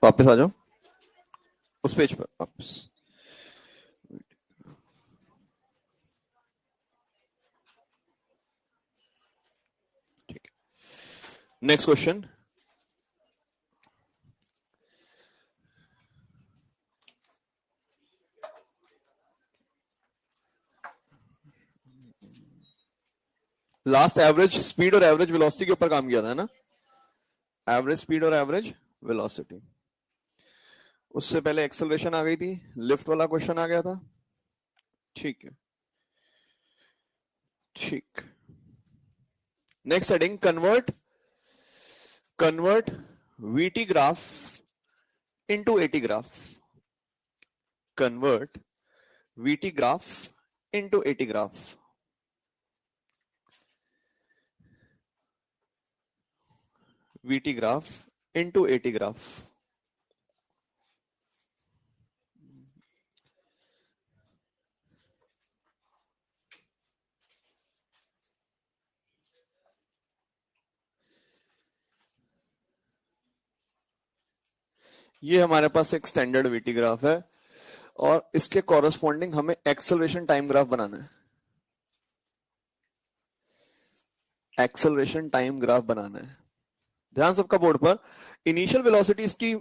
वापस आ जाओ उस पेज पर वापस। ठीक है, next question. Last average speed और एवरेज वेलोसिटी के ऊपर काम किया था ना, एवरेज स्पीड और एवरेज वेलोसिटी। उससे पहले एक्सेलरेशन आ गई थी, लिफ्ट वाला क्वेश्चन आ गया था। ठीक है, ठीक। Next heading, convert VT graph into eighty graph. Convert VT graph into eighty graph. VT graph into eighty graph. ये हमारे पास एक स्टैंडर्ड वीटी ग्राफ है और इसके कॉरस्पॉन्डिंग हमें एक्सेलरेशन टाइम ग्राफ बनाना है। एक्सेलरेशन टाइम ग्राफ बनाना है। ध्यान सबका बोर्ड पर। इनिशियल वेलोसिटी इसकी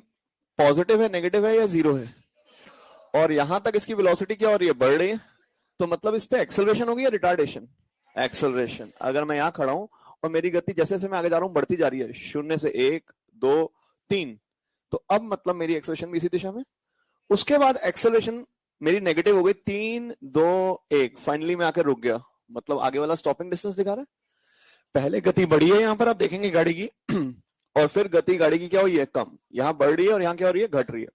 पॉजिटिव है, नेगेटिव है या जीरो है, और यहां तक इसकी वेलोसिटी क्या हो रही है, बढ़ रही है। तो मतलब इस पे एक्सेलरेशन होगी या रिटार्डेशन, एक्सेलरेशन। अगर मैं यहां खड़ा हूं और मेरी गति जैसे जैसे मैं आगे जा रहा हूं बढ़ती जा रही है, शून्य से एक, दो, तीन, तो अब मतलब मेरी एक्सेलरेशन भी इसी दिशा में। उसके बाद एक्सेलरेशन मेरी नेगेटिव हो गई, तीन, दो, एक, फाइनली मैं आकर रुक गया। मतलब आगे वाला स्टॉपिंग डिस्टेंस दिखा रहा है। पहले गति बढ़ी है यहां पर आप देखेंगे गाड़ी की और फिर गति गाड़ी की क्या हुई है, कम। यहां बढ़ रही है और यहां क्या हो रही है, घट रही है।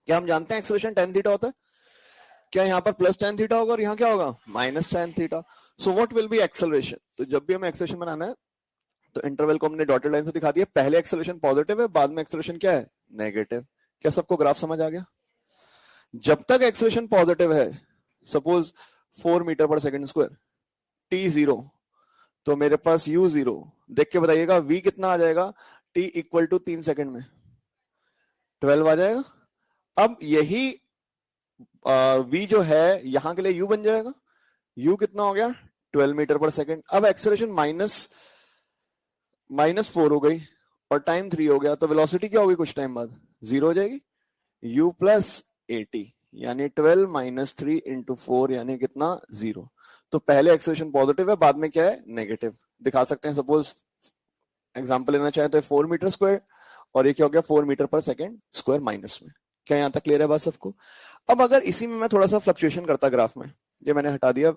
क्या हम जानते हैं एक्सेलरेशन tan थीटा होता है? क्या यहाँ पर प्लस tan थीटा होगा और यहाँ क्या होगा, minus tan theta. So what will be acceleration? तो जब भी हमें एक्सेलरेशन बनाना है तो इंटरवल को हमने डॉटेड लाइन से दिखा दिया। पहले एक्सेलरेशन पॉजिटिव है, बाद में एक्सेलरेशन क्या है, नेगेटिव। क्या सबको ग्राफ समझ आ गया? जब तक एक्सेलरेशन पॉजिटिव है, सपोज 4 मीटर पर सेकंड स्क्वायर, टी जीरो, तो मेरे पास यू जीरो। देख के बताइएगा वी कितना आ जाएगा, टी इक्वल टू 3 सेकंड में 12 आ जाएगा। अब यही वी जो है यहां के लिए यू बन जाएगा। यू कितना हो गया, 12 मीटर पर सेकंड। अब एक्सेलरेशन -4 हो गई और टाइम 3 हो गया, तो वेलोसिटी क्या होगी कुछ टाइम बाद, जीरो हो जाएगी। u प्लस 80 यानी 12 माइनस 3 इंटू 4 यानी कितना, जीरो। तो पहले एक्सेलरेशन पॉजिटिव है, बाद में क्या है, नेगेटिव। दिखा सकते हैं, सपोज एग्जांपल लेना चाहे तो 4 मीटर स्क्वायर और ये क्या हो गया, 4 मीटर पर सेकंड स्क्वायर माइनस में। क्या यहां तक क्लियर है बात सबको? अब अगर इसी में मैं थोड़ा सा फ्लक्चुएशन करता ग्राफ में, ये मैंने हटा दिया।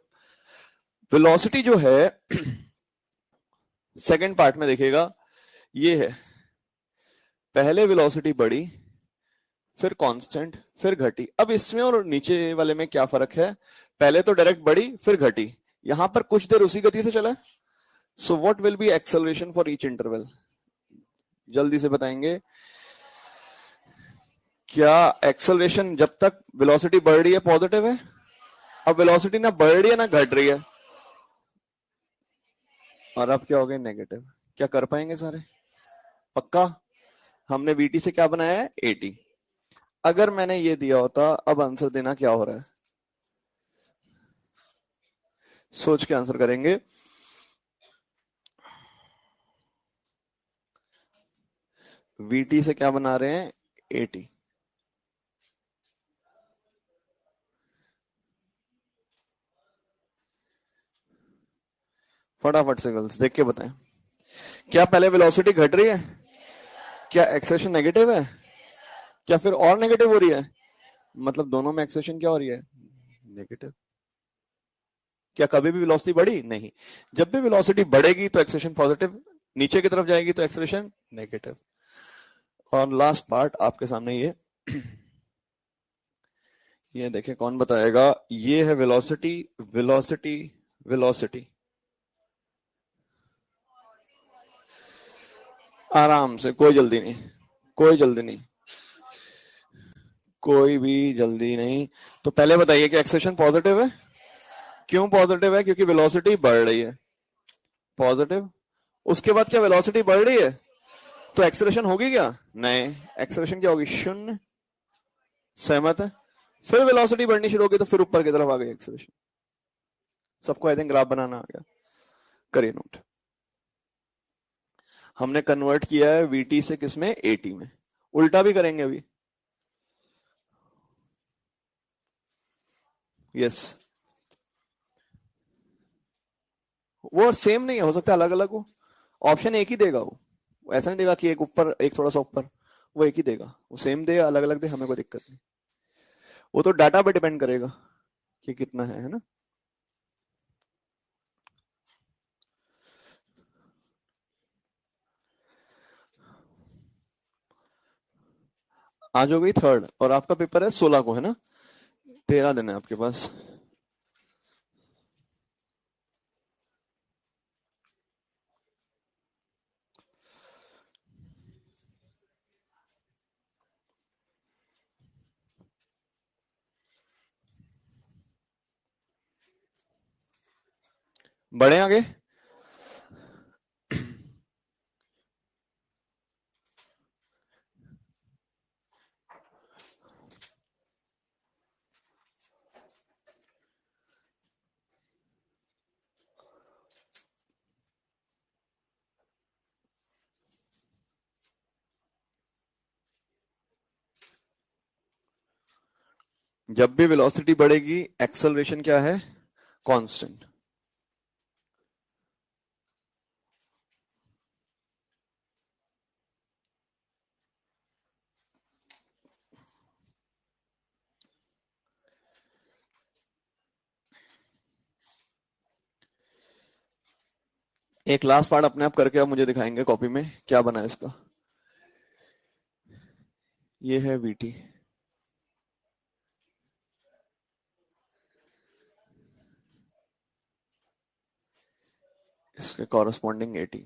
वेलोसिटी जो है सेकंड पार्ट में देखिएगा, ये है। पहले वेलोसिटी बढ़ी, फिर कांस्टेंट, फिर घटी। अब इसमें और नीचे वाले में क्या फर्क है, पहले तो डायरेक्ट बढ़ी फिर घटी, यहां पर कुछ देर उसी गति से चला। So what will be acceleration for each interval, जल्दी से बताएंगे। क्या एक्सेलरेशन जब तक वेलोसिटी बढ़ रही है पॉजिटिव है? अब वेलोसिटी ना बढ़ रही है ना घट रही है, और अब क्या हो गया, नेगेटिव। क्या कर पाएंगे सारे, पक्का? हमने वीटी से क्या बनाया है, 80। अगर मैंने ये दिया होता, अब आंसर देना क्या हो रहा है, सोच के आंसर करेंगे। वीटी से क्या बना रहे हैं, 80। फटाफट से गर्ल्स देख के बताएं, क्या पहले वेलोसिटी घट रही है? क्या एक्सेलरेशन नेगेटिव है? क्या फिर और नेगेटिव हो रही है? मतलब दोनों में एक्सेलरेशन क्या हो रही है, नेगेटिव। क्या कभी भी वेलोसिटी बढ़ी, नहीं। जब भी वेलोसिटी बढ़ेगी तो एक्सेलरेशन पॉजिटिव, नीचे की तरफ जाएगी तो एक्सेलरेशन नेगेटिव। और लास्ट पार्ट आपके सामने ये देखें, कौन बताएगा? ये है वेलोसिटी, वेलोसिटी, वेलोसिटी। आराम से, कोई जल्दी नहीं, कोई जल्दी नहीं, कोई भी जल्दी नहीं। तो पहले बताइए कि एक्सेलरेशन पॉजिटिव है। क्यों पॉजिटिव है? क्योंकि वेलोसिटी बढ़ रही है। पॉजिटिव। उसके बाद क्या वेलोसिटी बढ़ रही है तो एक्सेलरेशन होगी क्या? नहीं। एक्सेलरेशन क्या होगी? शून्य। सहमत है? फिर वेलोसिटी बढ़नी शुरू होगी तो फिर ऊपर की तरफ आ गई एक्सेलरेशन। सबको आई थिंक ग्राफ बनाना आ गया। करिए नोट। हमने कन्वर्ट किया है वीटी से किसमें? एटी में। उल्टा भी करेंगे अभी। यस। वो सेम नहीं है, हो सकता है अलग अलग हो। ऑप्शन एक ही देगा वो ऐसा नहीं देगा कि एक ऊपर एक थोड़ा सा ऊपर। वो एक ही देगा। वो सेम दे अलग अलग दे हमें कोई दिक्कत नहीं। वो तो डाटा पे डिपेंड करेगा कि कितना है ना। आज हो गई थर्ड और आपका पेपर है 16 को है ना। 13 दिन है आपके पास। बढ़े आगे। जब भी वेलोसिटी बढ़ेगी एक्सेलरेशन क्या है? कांस्टेंट। एक लास्ट पार्ट अपने आप करके आप मुझे दिखाएंगे कॉपी में क्या बना है इसका। ये है वीटी। इसके कॉरस्पॉन्डिंग एटी।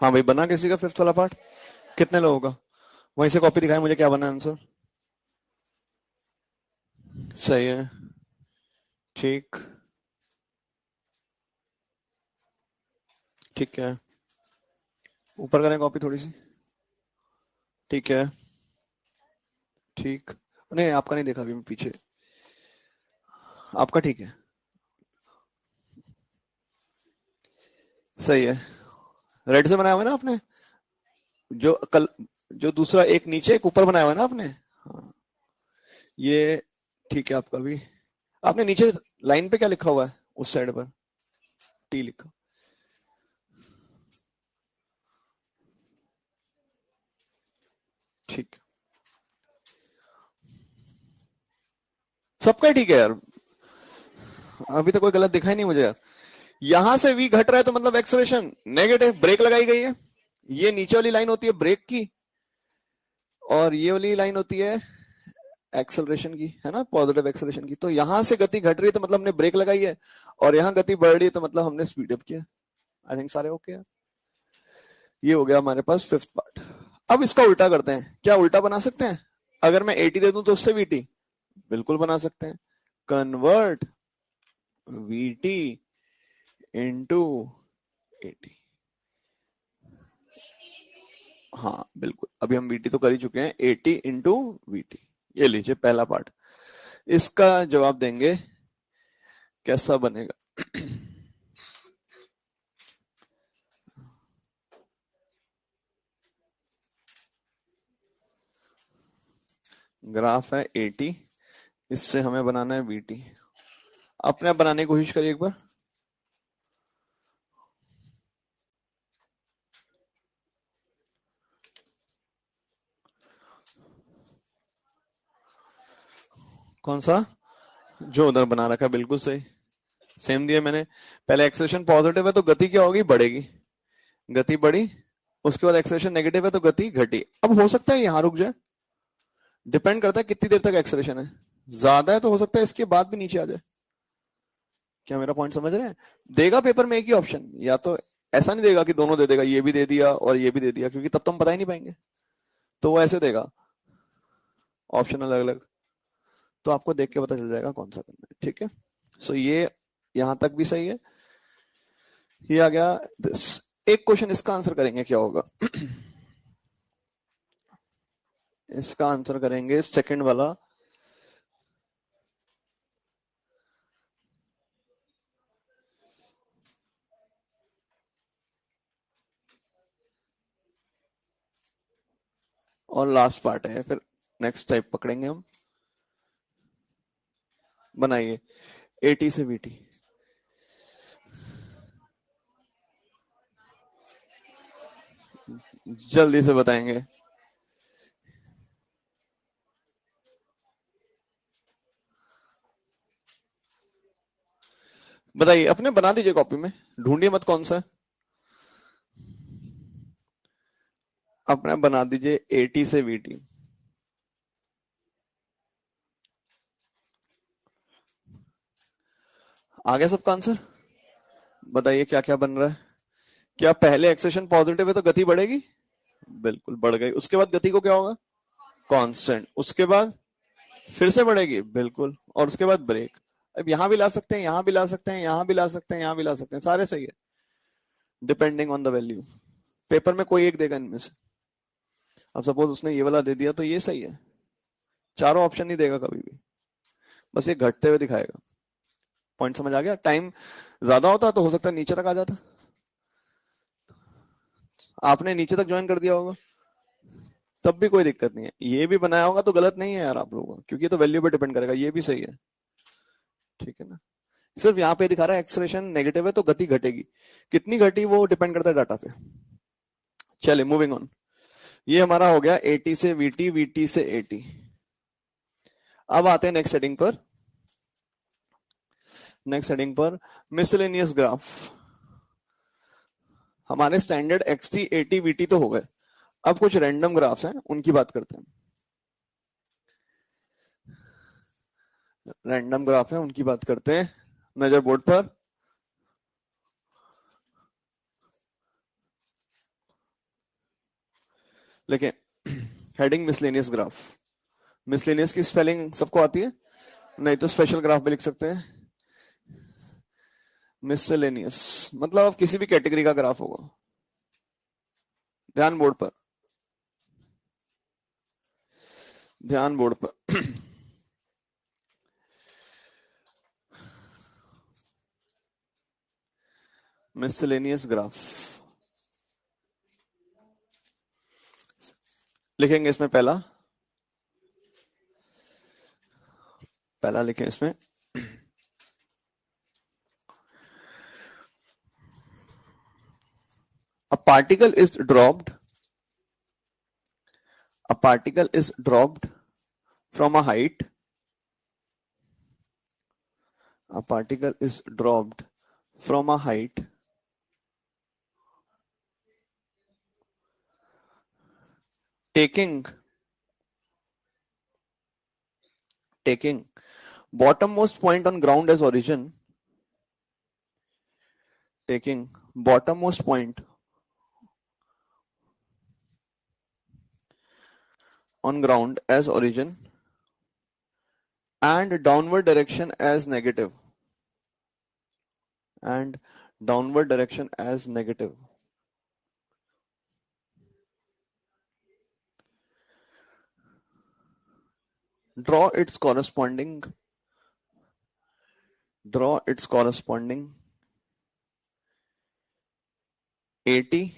हाँ भाई बना किसी का फिफ्थ वाला पार्ट? कितने लोगों का? वहीं से कॉपी दिखाए मुझे क्या बना आंसर। सही है। ठीक। ठीक है। ऊपर करें कॉपी थोड़ी सी। ठीक है। ठीक। नहीं आपका नहीं देखा अभी मैं पीछे। आपका ठीक है। सही है। रेड से बनाया हुआ है ना आपने? जो कल जो दूसरा एक नीचे एक ऊपर बनाया हुआ है ना आपने? हाँ। ये ठीक है आपका भी। आपने नीचे लाइन पे क्या लिखा हुआ है उस साइड पर? टी लिखा। ठीक। सबका ही ठीक है यार। अभी तो कोई गलत दिखा ही नहीं मुझे यार। यहां से वी घट रहा है तो मतलब एक्सेलरेशन नेगेटिव। ब्रेक लगाई गई है। ये नीचे वाली लाइन होती है ब्रेक की और ये वाली लाइन होती है एक्सेलरेशन की है ना, पॉजिटिव एक्सेलरेशन की। तो यहां से गति घट रही है तो मतलब हमने ब्रेक लगाई है और यहाँ गति बढ़ रही है तो मतलब हमने स्पीड अप किया। आई थिंक सारे ओके है। ये हो गया हमारे पास फिफ्थ पार्ट। अब इसका उल्टा करते हैं। क्या उल्टा बना सकते हैं? अगर मैं 80 दे दूं तो उससे वीटी। बिल्कुल बना सकते हैं। Convert VT into 80। हाँ बिल्कुल अभी हम वीटी तो कर ही चुके हैं। 80 इंटू वीटी। ये लीजिए पहला पार्ट। इसका जवाब देंगे कैसा बनेगा। ग्राफ है 80। इससे हमें बनाना है वीटी। अपने आप बनाने की कोशिश करिए एक बार। कौन सा? जो उधर बना रखा है, बिल्कुल सही, सेम दिया मैंने। पहले एक्सेलरेशन पॉजिटिव है तो गति क्या होगी? बढ़ेगी, गति बढ़ी। उसके बाद एक्सेलरेशन नेगेटिव है तो गति घटी। अब हो सकता है यहां रुक जाए, डिपेंड करता है कितनी देर तक एक्सेलरेशन है। ज्यादा है तो हो सकता है इसके बाद भी नीचे आ जाए। क्या मेरा पॉइंट समझ रहे हैं? देगा पेपर में एक ही ऑप्शन, या तो ऐसा नहीं देगा कि दोनों दे देगा, ये भी दे दिया और ये भी दे दिया, क्योंकि तब तो हम बता ही नहीं पाएंगे। तो वो ऐसे देगा ऑप्शन अलग अलग, तो आपको देख के पता चल जाएगा कौन सा करना है। ठीक है, सो ये यहां तक भी सही है। ये आ गया this। एक क्वेश्चन इसका आंसर करेंगे, क्या होगा? इसका आंसर करेंगे सेकंड वाला। और लास्ट पार्ट है, फिर नेक्स्ट टाइप पकड़ेंगे हम। बनाइए एटी से वीटी। जल्दी से बताएंगे। बताइए, अपने बना दीजिए कॉपी में, ढूंढिए मत कौन सा है। अपना बना दीजिए एटी से वीटी। आ गया सबका आंसर? बताइए क्या क्या बन रहा है। क्या पहले एक्सेशन पॉजिटिव है तो गति बढ़ेगी? बिल्कुल बढ़ गई। उसके बाद गति को क्या होगा? कांस्टेंट। उसके बाद फिर से बढ़ेगी, बिल्कुल। और उसके बाद ब्रेक। अब यहां भी ला सकते हैं, यहां भी ला सकते हैं, यहां भी ला सकते हैं, यहां भी ला सकते हैं, सारे सही है, depending on the value. Paper में कोई एक देगा इनमें से। अब सपोज उसने ये वाला दे दिया तो ये सही है, चारों ऑप्शन नहीं देगा कभी भी, बस ये घटते हुए दिखाएगा। पॉइंट समझ आ गया? टाइम ज्यादा होता तो हो सकता है नीचे तक आ जाता। आपने नीचे तक ज्वाइन कर दिया होगा, तब भी कोई दिक्कत नहीं है। ये भी बनाया होगा तो गलत नहीं है यार आप लोगों का, क्योंकि ये तो वैल्यू पे डिपेंड करेगा। ये भी सही है, ठीक है ना? सिर्फ यहाँ पे दिखा रहा है एक्सेलरेशन नेगेटिव है तो गति घटेगी, कितनी घटी वो डिपेंड करता है डाटा पे। चलिए मूविंग ऑन। ये हमारा हो गया एटी से वीटी, वीटी से एटी। अब आते हैं नेक्स्ट हेडिंग पर। नेक्स्ट हेडिंग पर मिसलेनियस ग्राफ। हमारे स्टैंडर्ड एक्सटी एटी वीटी तो हो गए, अब कुछ रैंडम ग्राफ्स हैं उनकी बात करते हैं। रैंडम ग्राफ है उनकी बात करते हैं। नजर बोर्ड पर। लेकिन हेडिंग मिसलेनियस ग्राफ। मिसलेनियस की स्पेलिंग सबको आती है? नहीं तो स्पेशल ग्राफ भी लिख सकते हैं। मिसलेनियस मतलब अब किसी भी कैटेगरी का ग्राफ होगा। ध्यान बोर्ड पर, ध्यान बोर्ड पर। मिसलेनियस ग्राफ लिखेंगे इसमें। पहला पहला लिखें इसमें, a particle is dropped, a particle is dropped from a height, a particle is dropped from a height taking bottommost point on ground as origin, taking bottommost point on ground as origin and downward direction as negative, and downward direction as negative. Draw its corresponding AT,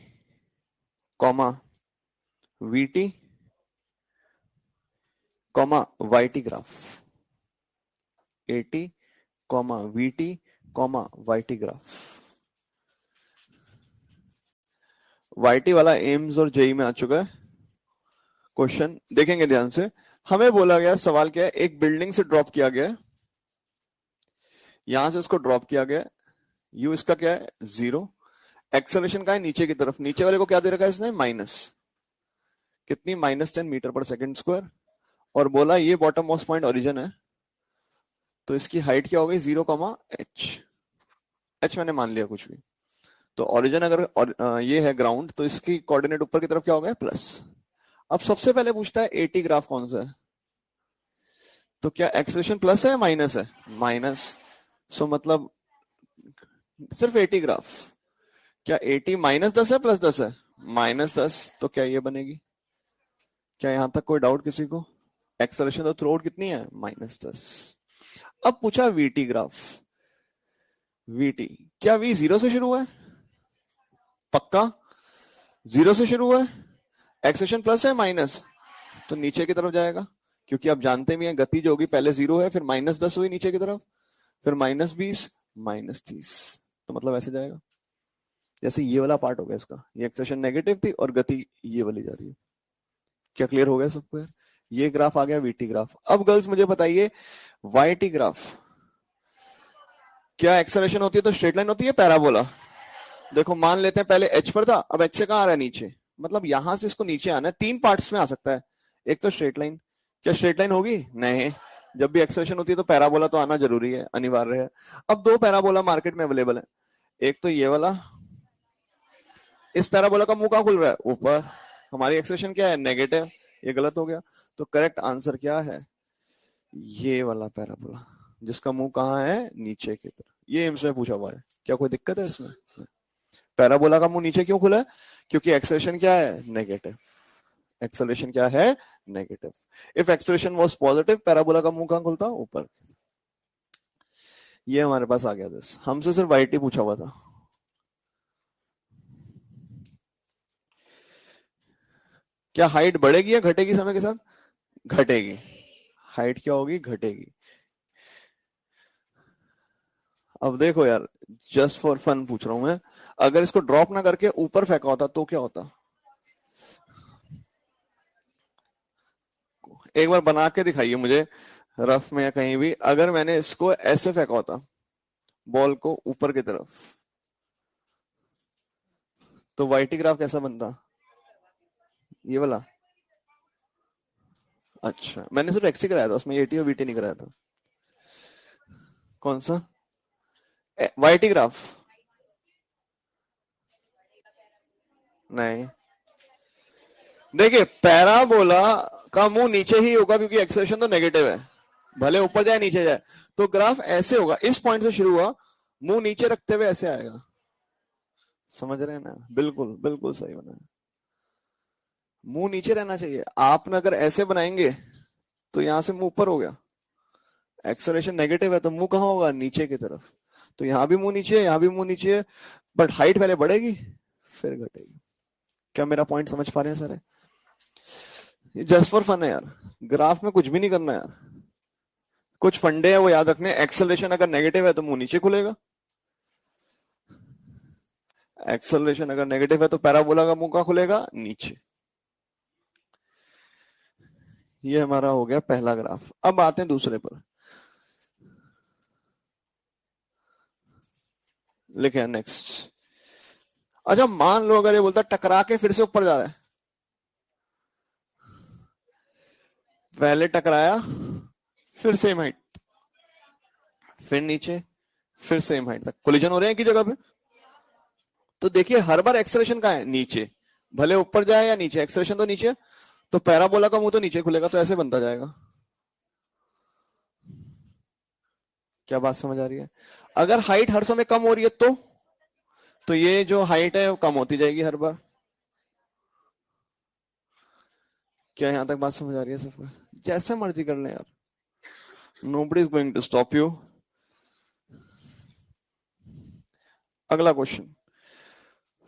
VT, YT graph. AT, VT, YT graph. YT वाला AIIMS और JEE में आ चुका है। Question देखेंगे ध्यान से। हमें बोला गया, सवाल क्या है, एक बिल्डिंग से ड्रॉप किया गया, यहां से इसको ड्रॉप किया गया, यू इसका क्या है 0, एक्सेलरेशन का है नीचे की तरफ, नीचे वाले को क्या दे रखा है इसने माइनस, कितनी -10 मीटर/सेकंड स्क्वायर, और बोला ये बॉटम मोस्ट पॉइंट ओरिजिन है, तो इसकी हाइट क्या हो गई 0, एच मैंने मान लिया कुछ भी, तो ओरिजिन अगर ये है ग्राउंड, तो इसकी कोऑर्डिनेट ऊपर की तरफ क्या हो गया प्लस। अब सबसे पहले पूछता है 80 ग्राफ कौन सा है, तो क्या एक्सेलरेशन प्लस है माइनस है, माइनस, सो मतलब सिर्फ 80 ग्राफ, क्या 80 -10 है +10 है, -10, तो क्या ये बनेगी, क्या यहां तक कोई डाउट किसी को, एक्सेलरेशन तो थ्रू आउट कितनी है -10। अब पूछा वीटी ग्राफ, वीटी क्या वी 0 से शुरू है, पक्का 0 से शुरू है, एक्सेलरेशन प्लस है माइनस, तो नीचे की तरफ जाएगा, क्योंकि आप जानते भी हैं गति जो होगी पहले 0 है, फिर -10 हुई नीचे की तरफ, फिर -20, -30, तो मतलब ऐसे जाएगा, जैसे ये वाला पार्ट हो गया इसका, ये एक्सेलरेशन नेगेटिव थी और गति ये वाली जा रही है। क्या क्लियर हो गया सबको यार, ये ग्राफ आ गया वीटी ग्राफ। अब गर्ल्स मुझे बताइए वाईटी ग्राफ, क्या एक्सेलरेशन होती है तो स्ट्रेट लाइन होती है पैराबोला, देखो मान लेते हैं पहले एच पर था, अब एच से कहां आ रहा है नीचे, मतलब यहां से इसको नीचे आना है, 3 पार्ट्स में आ सकता है, एक तो स्ट्रेट लाइन, क्या स्ट्रेट लाइन होगी नहीं, जब भी एक्सेलरेशन होती है तो पैराबोला तो आना जरूरी है, अनिवार्य है। अब 2 पैराबोला मार्केट में अवेलेबल है, एक तो ये वाला, इस पैराबोला का मुंह कहां खुल रहा है ऊपर, हमारी एक्सेलरेशन क्या है नेगेटिव, ये गलत हो गया, तो करेक्ट आंसर क्या है ये वाला पैराबोला, जिसका मुंह कहां है नीचे की तरफ, ये एम्स में पूछा हुआ है, क्या कोई दिक्कत है इसमें, पैराबोला का मुंह नीचे क्यों खुला है, क्योंकि एक्सेलरेशन क्या है नेगेटिव, एक्सेलरेशन क्या है negative, if acceleration was positive parabola का मुंह कहां खुलता ऊपर। ये हमारे पास आ गया दिस, हमसे सिर्फ वाईटी पूछा हुआ था। क्या हाइट बढ़ेगी या घटेगी समय के साथ, घटेगी, हाइट क्या होगी घटेगी। अब देखो यार, जस्ट फॉर फन पूछ रहा हूं मैं, अगर इसको ड्रॉप ना करके ऊपर फेंका होता तो क्या होता, एक बार बना के दिखाइए मुझे रफ में या कहीं भी, अगर मैंने इसको ऐसे फेंका होता बॉल को ऊपर की तरफ, तो वाईटी ग्राफ कैसा बनता, ये वाला, अच्छा मैंने सिर्फ एक्स ही कराया था उसमें, एटी और बीटी नहीं कराया था, कौन सा वाईटी ग्राफ, नहीं देखिए पैराबोला का मुंह नीचे ही होगा क्योंकि एक्सेलरेशन तो नेगेटिव है, भले ऊपर जाए नीचे जाए, तो ग्राफ ऐसे होगा, इस पॉइंट से शुरू हुआ, मुंह नीचे रखते हुए ऐसे आएगा, समझ रहे हैं ना, बिल्कुल बिल्कुल सही बना, मुंह नीचे रहना चाहिए, आपने अगर ऐसे बनाएंगे तो यहां से मुंह ऊपर हो गया, एक्सेलरेशन नेगेटिव है तो मुंह कहां होगा नीचे की तरफ, तो यहां भी मुंह नीचे है, यहां भी मुंह नीचे है, बट हाइट पहले बढ़ेगी फिर घटेगी। क्या मेरा पॉइंट समझ पा रहे हैं सारे, ये जस्ट फॉर फन है यार, ग्राफ में कुछ भी नहीं करना यार, कुछ फंडे है वो याद रखने, एक्सेलरेशन अगर नेगेटिव है तो मुंह नीचे खुलेगा, एक्सेलरेशन अगर नेगेटिव है तो पैराबोला का मुंह कहां खुलेगा नीचे। ये हमारा हो गया पहला ग्राफ, अब आते हैं दूसरे पर, लिखे नेक्स्ट। अच्छा मान लो अगर ये बोलता टकरा के फिर से ऊपर जा रहा है, पहले टकराया फिर सेम हाइट, फिर नीचे, फिर सेम हाइट तक कोलिजन हो रहे हैं की जगह पे, तो देखिए हर बार एक्सेलरेशन का है नीचे, भले ऊपर जाए या नीचे, एक्सेलरेशन तो नीचे, तो पैराबोला का मुंह तो नीचे खुलेगा, तो ऐसे बनता जाएगा। क्या बात समझ आ रही है, अगर हाइट हर समय कम हो रही है तो ये जो हाइट है वो कम होती जाएगी हर बार। क्या यहां तक बात समझ आ रही है सबको, जैसे मर्जी कर ले यार, nobody is going to stop you. अगला question,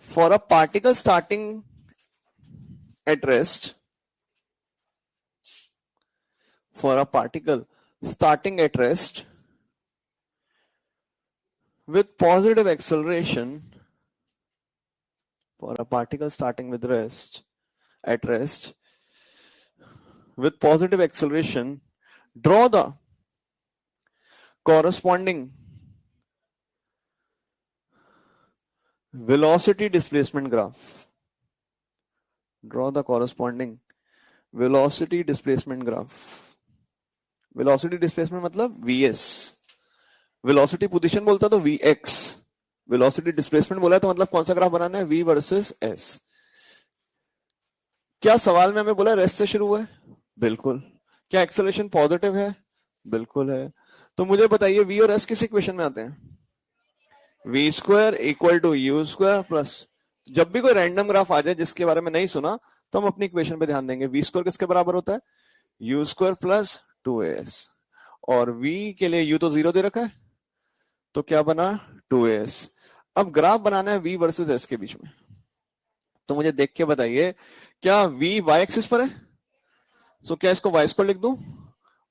for a particle starting at rest, for a particle starting at rest with positive acceleration, for a particle starting with rest at rest with positive acceleration, draw the corresponding velocity displacement graph. Draw the corresponding velocity displacement graph. Velocity displacement मतलब vs, velocity position बोलता तो vx, velocity displacement बोला है तो मतलब कौन सा graph बनाना है, v वर्सेस s। क्या सवाल में हमें बोला रेस्ट से शुरू है, बिल्कुल। क्या एक्सेलरेशन पॉजिटिव है, बिल्कुल है। तो मुझे बताइए v और s किस इक्वेशन में आते हैं, v square equal to u square plus, जब भी कोई रैंडम ग्राफ आ जाए जिसके बारे में नहीं सुना तो हम अपनी इक्वेशन पे ध्यान देंगे। v स्क्वायर किसके बराबर होता है, u स्क्वायर प्लस 2as, और v के लिए u तो 0 दे रखा है तो क्या बना 2as। अब ग्राफ बनाना है v वर्सेस s के बीच में, तो मुझे देख के बताइए क्या v y एक्सिस पर है, सो क्या इसको y स्क्वायर लिख दूं,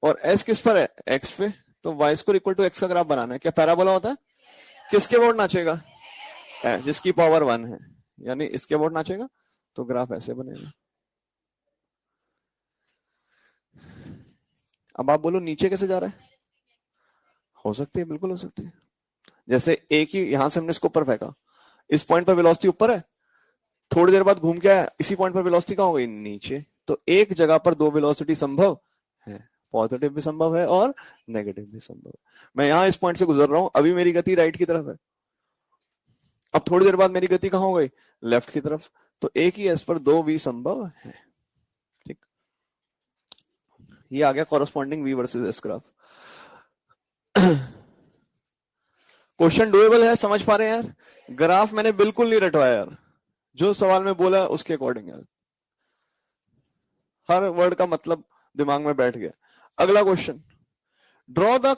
और s किस पर है, x पे, तो y square equal to x का ग्राफ बनाना है। क्या पैराबोला होता है, किसके बोर्ड नाचेगा, जिसकी पावर 1 है, यानी इसके बोर्ड नाचेगा, तो ग्राफ ऐसे बनेगा। अब आप बोलो नीचे कैसे जा रहा है, हो सकती है, बिल्कुल हो सकती है। जैसे एक ही यहां से हमने इसको ऊपर फेंका, इस पॉइंट पर वेलोसिटी ऊपर है, थोड़ी देर बाद घूम के आया, इसी पॉइंट पर वेलोसिटी कहां हो गई, नीचे। तो एक जगह पर दो वेलोसिटी संभव है, पॉजिटिव भी संभव है और नेगेटिव भी संभव है। मैं यहां इस पॉइंट से गुजर रहा हूं, अभी मेरी गति राइट की तरफ है, अब थोड़ी देर बाद मेरी गति कहां हो गई, लेफ्ट की तरफ। तो एक ही एस पर दो वी संभव है, ठीक। ये आ गया corresponding V versus S graph. Question doable है, समझ पा रहे हैं यार, ग्राफ मैंने बिल्कुल नहीं रटवाया यार, जो सवाल में बोला उसके अकॉर्डिंग यार, हर वर्ड का मतलब दिमाग में बैठ गया। अगला question, draw the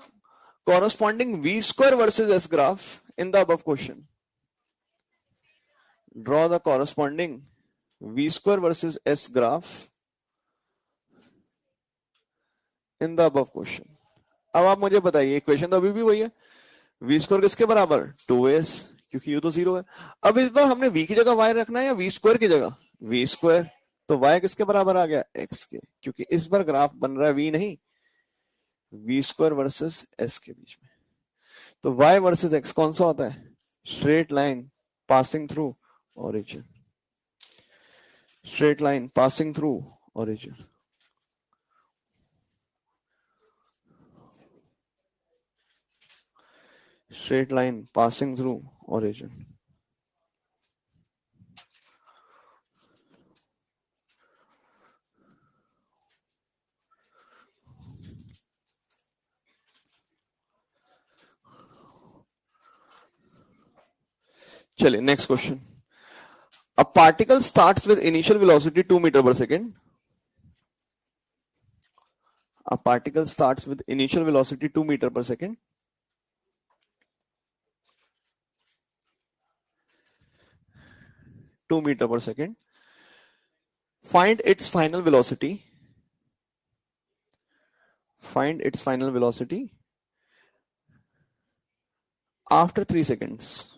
corresponding v square versus s graph in the above question. Draw the corresponding v square versus s graph in the above question. अब आप मुझे बताइए, इक्वेशन तो अभी भी वही है, v स्क्वायर किसके बराबर 2s, क्योंकि u तो 0 है। अब इस बार हमने v की जगह y रखना है या v स्क्वायर की जगह, v स्क्वायर, तो y किसके बराबर आ गया, x के, क्योंकि इस बार ग्राफ बन रहा है v नहीं, v स्क्वायर वर्सेस s के बीच में। तो y वर्सेस x कौन सा होता है, straight line passing through origin, straight line passing through origin। straight line passing through origin। चलिए next question, a particle starts with initial velocity 2 meter per second, a particle starts with initial velocity 2 meter per second, find its final velocity, after 3 seconds,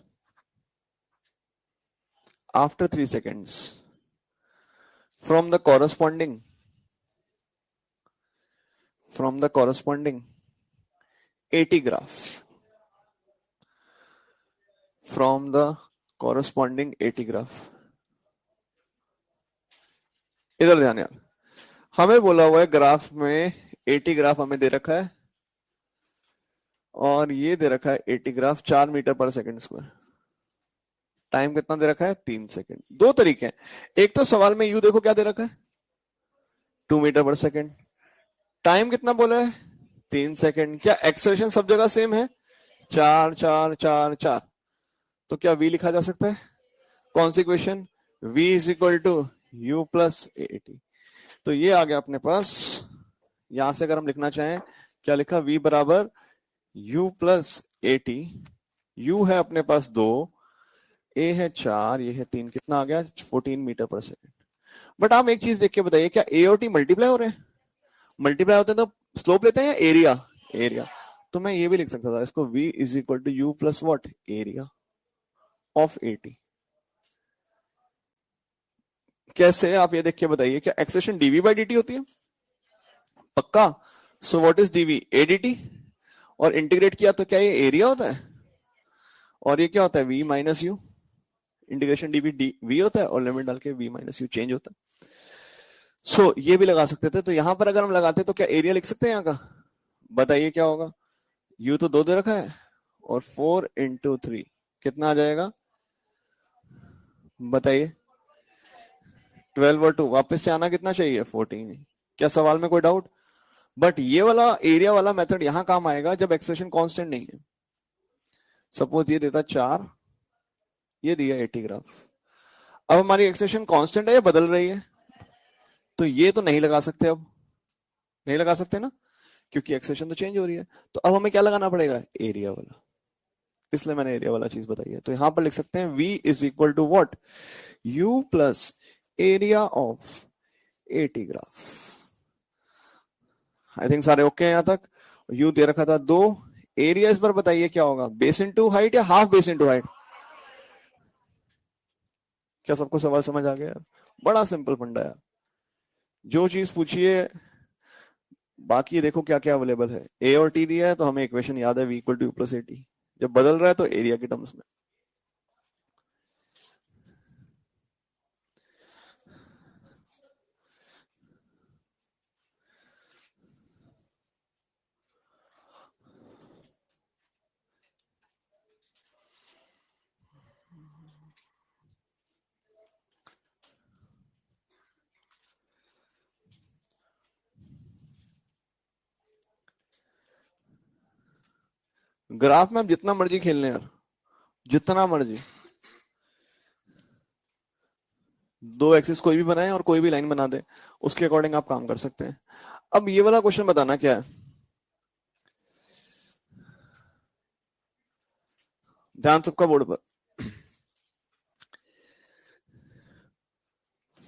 from the corresponding AT graph, from the corresponding AT graph। इधर ध्यान यार, हमें बोला हुआ है graph में eighty graph हमें दे रखा है, और ये दे रखा है एटी ग्राफ 4 मीटर पर सेकंड स्क्वायर, टाइम कितना दे रखा है 3 सेकंड। दो तरीके हैं, एक तो सवाल में यू देखो क्या दे रखा है 2 मीटर पर सेकंड, टाइम कितना बोला है 3 सेकंड। क्या एक्सेलरेशन सब जगह सेम है, 4 4 4 4, तो क्या v लिखा जा सकता है, कौन सी equation, v is equal to you plus a t. तो ये आ गया अपने पास, यहां से अगर हम लिखना चाहें क्या लिखा, v बराबर u plus a T, you है अपने पास 2, ए है 4, ये है 3, कितना आ गया 14 मीटर पर सेकंड। बट आप एक चीज देख के बताइए, क्या ए और टी मल्टीप्लाई हो रहे हैं, मल्टीप्लाई होते हैं तो स्लोप लेते हैं या एरिया, तो मैं ये भी लिख सकता था इसको, v is equal to you plus what area of a T. कैसे, आप ये देख के बताइए, क्या acceleration DV by D T होती है, पक्का? So what is DV? ADT. और इंटीग्रेट किया तो क्या ये एरिया होता है? और ये क्या होता है? V minus U. Integration DV D V होता है और लिमिट डाल के वी माइनस यू चेंज होता है। सो ये भी लगा सकते थे। तो यहां पर अगर हम लगाते तो क्या एरिया लिख सकते हैं यहाँ का? बताइए क्या होगा? यू तो 2 दे रखा है और 4 × 3 कितना आ जाएगा? बताइए। 12/2 वापस से आना कितना चाहिए? 14। क्या सवाल में कोई डाउट? बट ये वाला एरिया वाला मेथड यहां काम आएगा जब एक्सप्रेशन कांस्टेंट नहीं है। सपोज ये देता 4, ये दिया 80 ग्राफ। अब हमारी एक्सप्रेशन कांस्टेंट है या बदल रही है? तो ये तो नहीं लगा सकते, अब नहीं लगा सकते ना, क्योंकि एक्सप्रेशन तो चेंज हो रही है। तो अब हमें क्या लगाना पड़ेगा? एरिया वाला। इसलिए मैंने एरिया वाला चीज बताई है। तो यहां पर लिख सकते हैं v is equal to what? u प्लस area of 80 graph. I think सारे ओके हैं यहां तक। u दे रखा था 2। एरिया इस पर बताइए क्या होगा? बेस इनटू हाइट या हाफ बेस इनटू हाइट? क्या सबको सवाल समझ आ गया? बड़ा सिंपल फंडा है। जो चीज पूछिए, बाकी देखो क्या क्या अवेलेबल है। ए और टी दिया है तो हमें इक्वेशन याद है, v equal two plus a T. जब बदल रहा है तो एरिया के टर्म्स में। ग्राफ में आप जितना मर्जी खेल लें यार, जितना मर्जी। 2 एक्सिस कोई भी बनाए और कोई भी लाइन बना दे, उसके अकॉर्डिंग आप काम कर सकते हैं। अब ये वाला क्वेश्चन बताना क्या है? ध्यान सबका बोर्ड पर।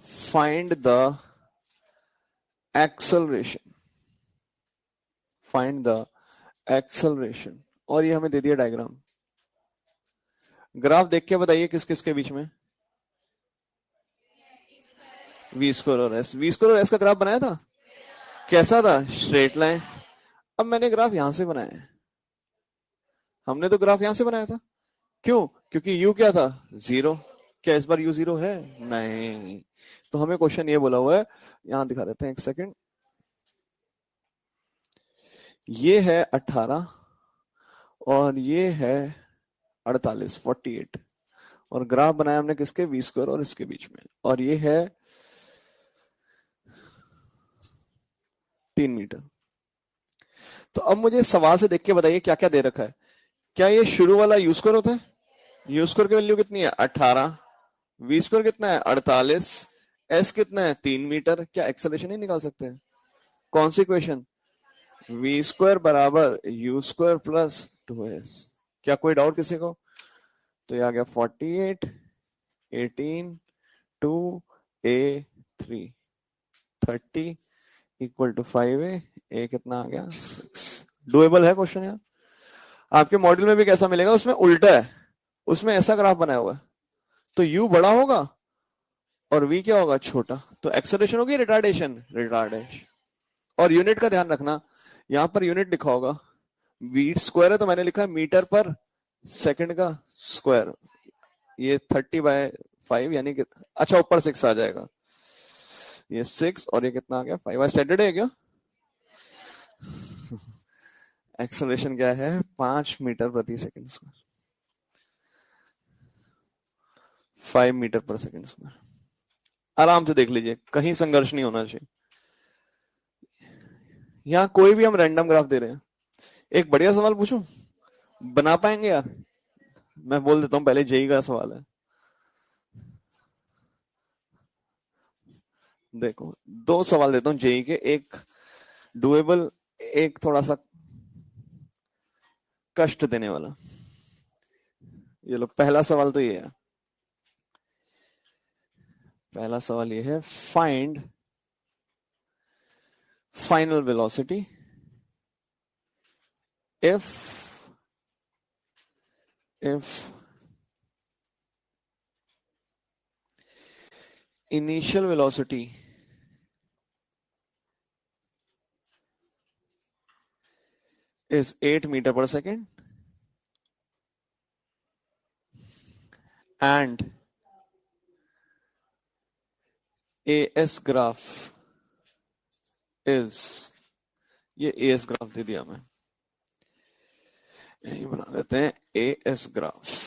Find the acceleration. Find the acceleration. और ये हमें दे दिया डायग्राम। ग्राफ देख के बताइए किस किस के बीच में? वी स्क्वायर और एस। वी स्क्वायर और एस का ग्राफ बनाया था? कैसा था? Straight line. अब मैंने ग्राफ यहां से बनाया है। हमने तो ग्राफ यहां से बनाया था। क्यों? क्योंकि यू क्या था? 0। क्या इस बार यू 0 है? नहीं। तो हमें क्वेश्चन ये बोला हुआ है, यहां दिखा देते हैं, एक सेकंड। ये है 18 और ये है 48, 48। और ग्राफ बनाया हमने किसके? वी स्क्वायर और इसके बीच में। और ये है 3 मीटर। तो अब मुझे सवाल से देख के बताइए क्या क्या दे रखा है। क्या ये शुरू वाला यू स्क्वायर होता है? यू स्क्वायर की वैल्यू कितनी है? 18। वी स्क्वायर कितना है? 48। एस कितना है? 3 मीटर। क्या एक्सेलरेशन ही निकाल सकते हैं? कौन सी इक्वेशन? वी स्क्वायर बराबर यू स्क्वायर प्लस 2s। क्या कोई डाउट किसी को? तो ये आ गया 48, 18, 2a 3, 30 इक्वल टू 5a। ए कितना आ गया? 6। डुएबल है क्वेश्चन यार। आपके मॉड्यूल में भी कैसा मिलेगा? उसमें उल्टा है, उसमें ऐसा ग्राफ बनाया हुआ है। तो u बड़ा होगा और v क्या होगा? छोटा। तो एक्सेलरेशन होगी रिटार्डेशन? रिटार्डेशन। और यूनिट का ध्यान रखना, यहां पर यूनिट लिखा होगा। वी स्क्वायर है तो मैंने लिखा है मीटर पर सेकंड का स्क्वायर। ये 30/5 यानी कि, अच्छा ऊपर 6 आ जाएगा। ये 6 और ये कितना आ गया? 5। आज सैटरडे है क्या? एक्सेलरेशन क्या है? 5 मीटर प्रति सेकंड स्क्वायर। 5 मीटर पर सेकंड स्क्वायर। आराम से देख लीजिए, कहीं संघर्ष नहीं होना चाहिए। यहाँ कोई भी हम रैंडम ग्राफ दे रहे हैं। एक बढ़िया सवाल पूछूं? बना पाएंगे यार? मैं बोल देता हूं, पहले जेई का सवाल है। देखो, 2 सवाल देता हूं जेई के, एक डुएबल, एक थोड़ा सा कष्ट देने वाला। ये लो, पहला सवाल तो ये है। पहला सवाल ये है, find final velocity if initial velocity is 8 meter per second and AS graph is, ये AS ग्राफ दे दिया मैं, यही बना देते हैं AS ग्राफ।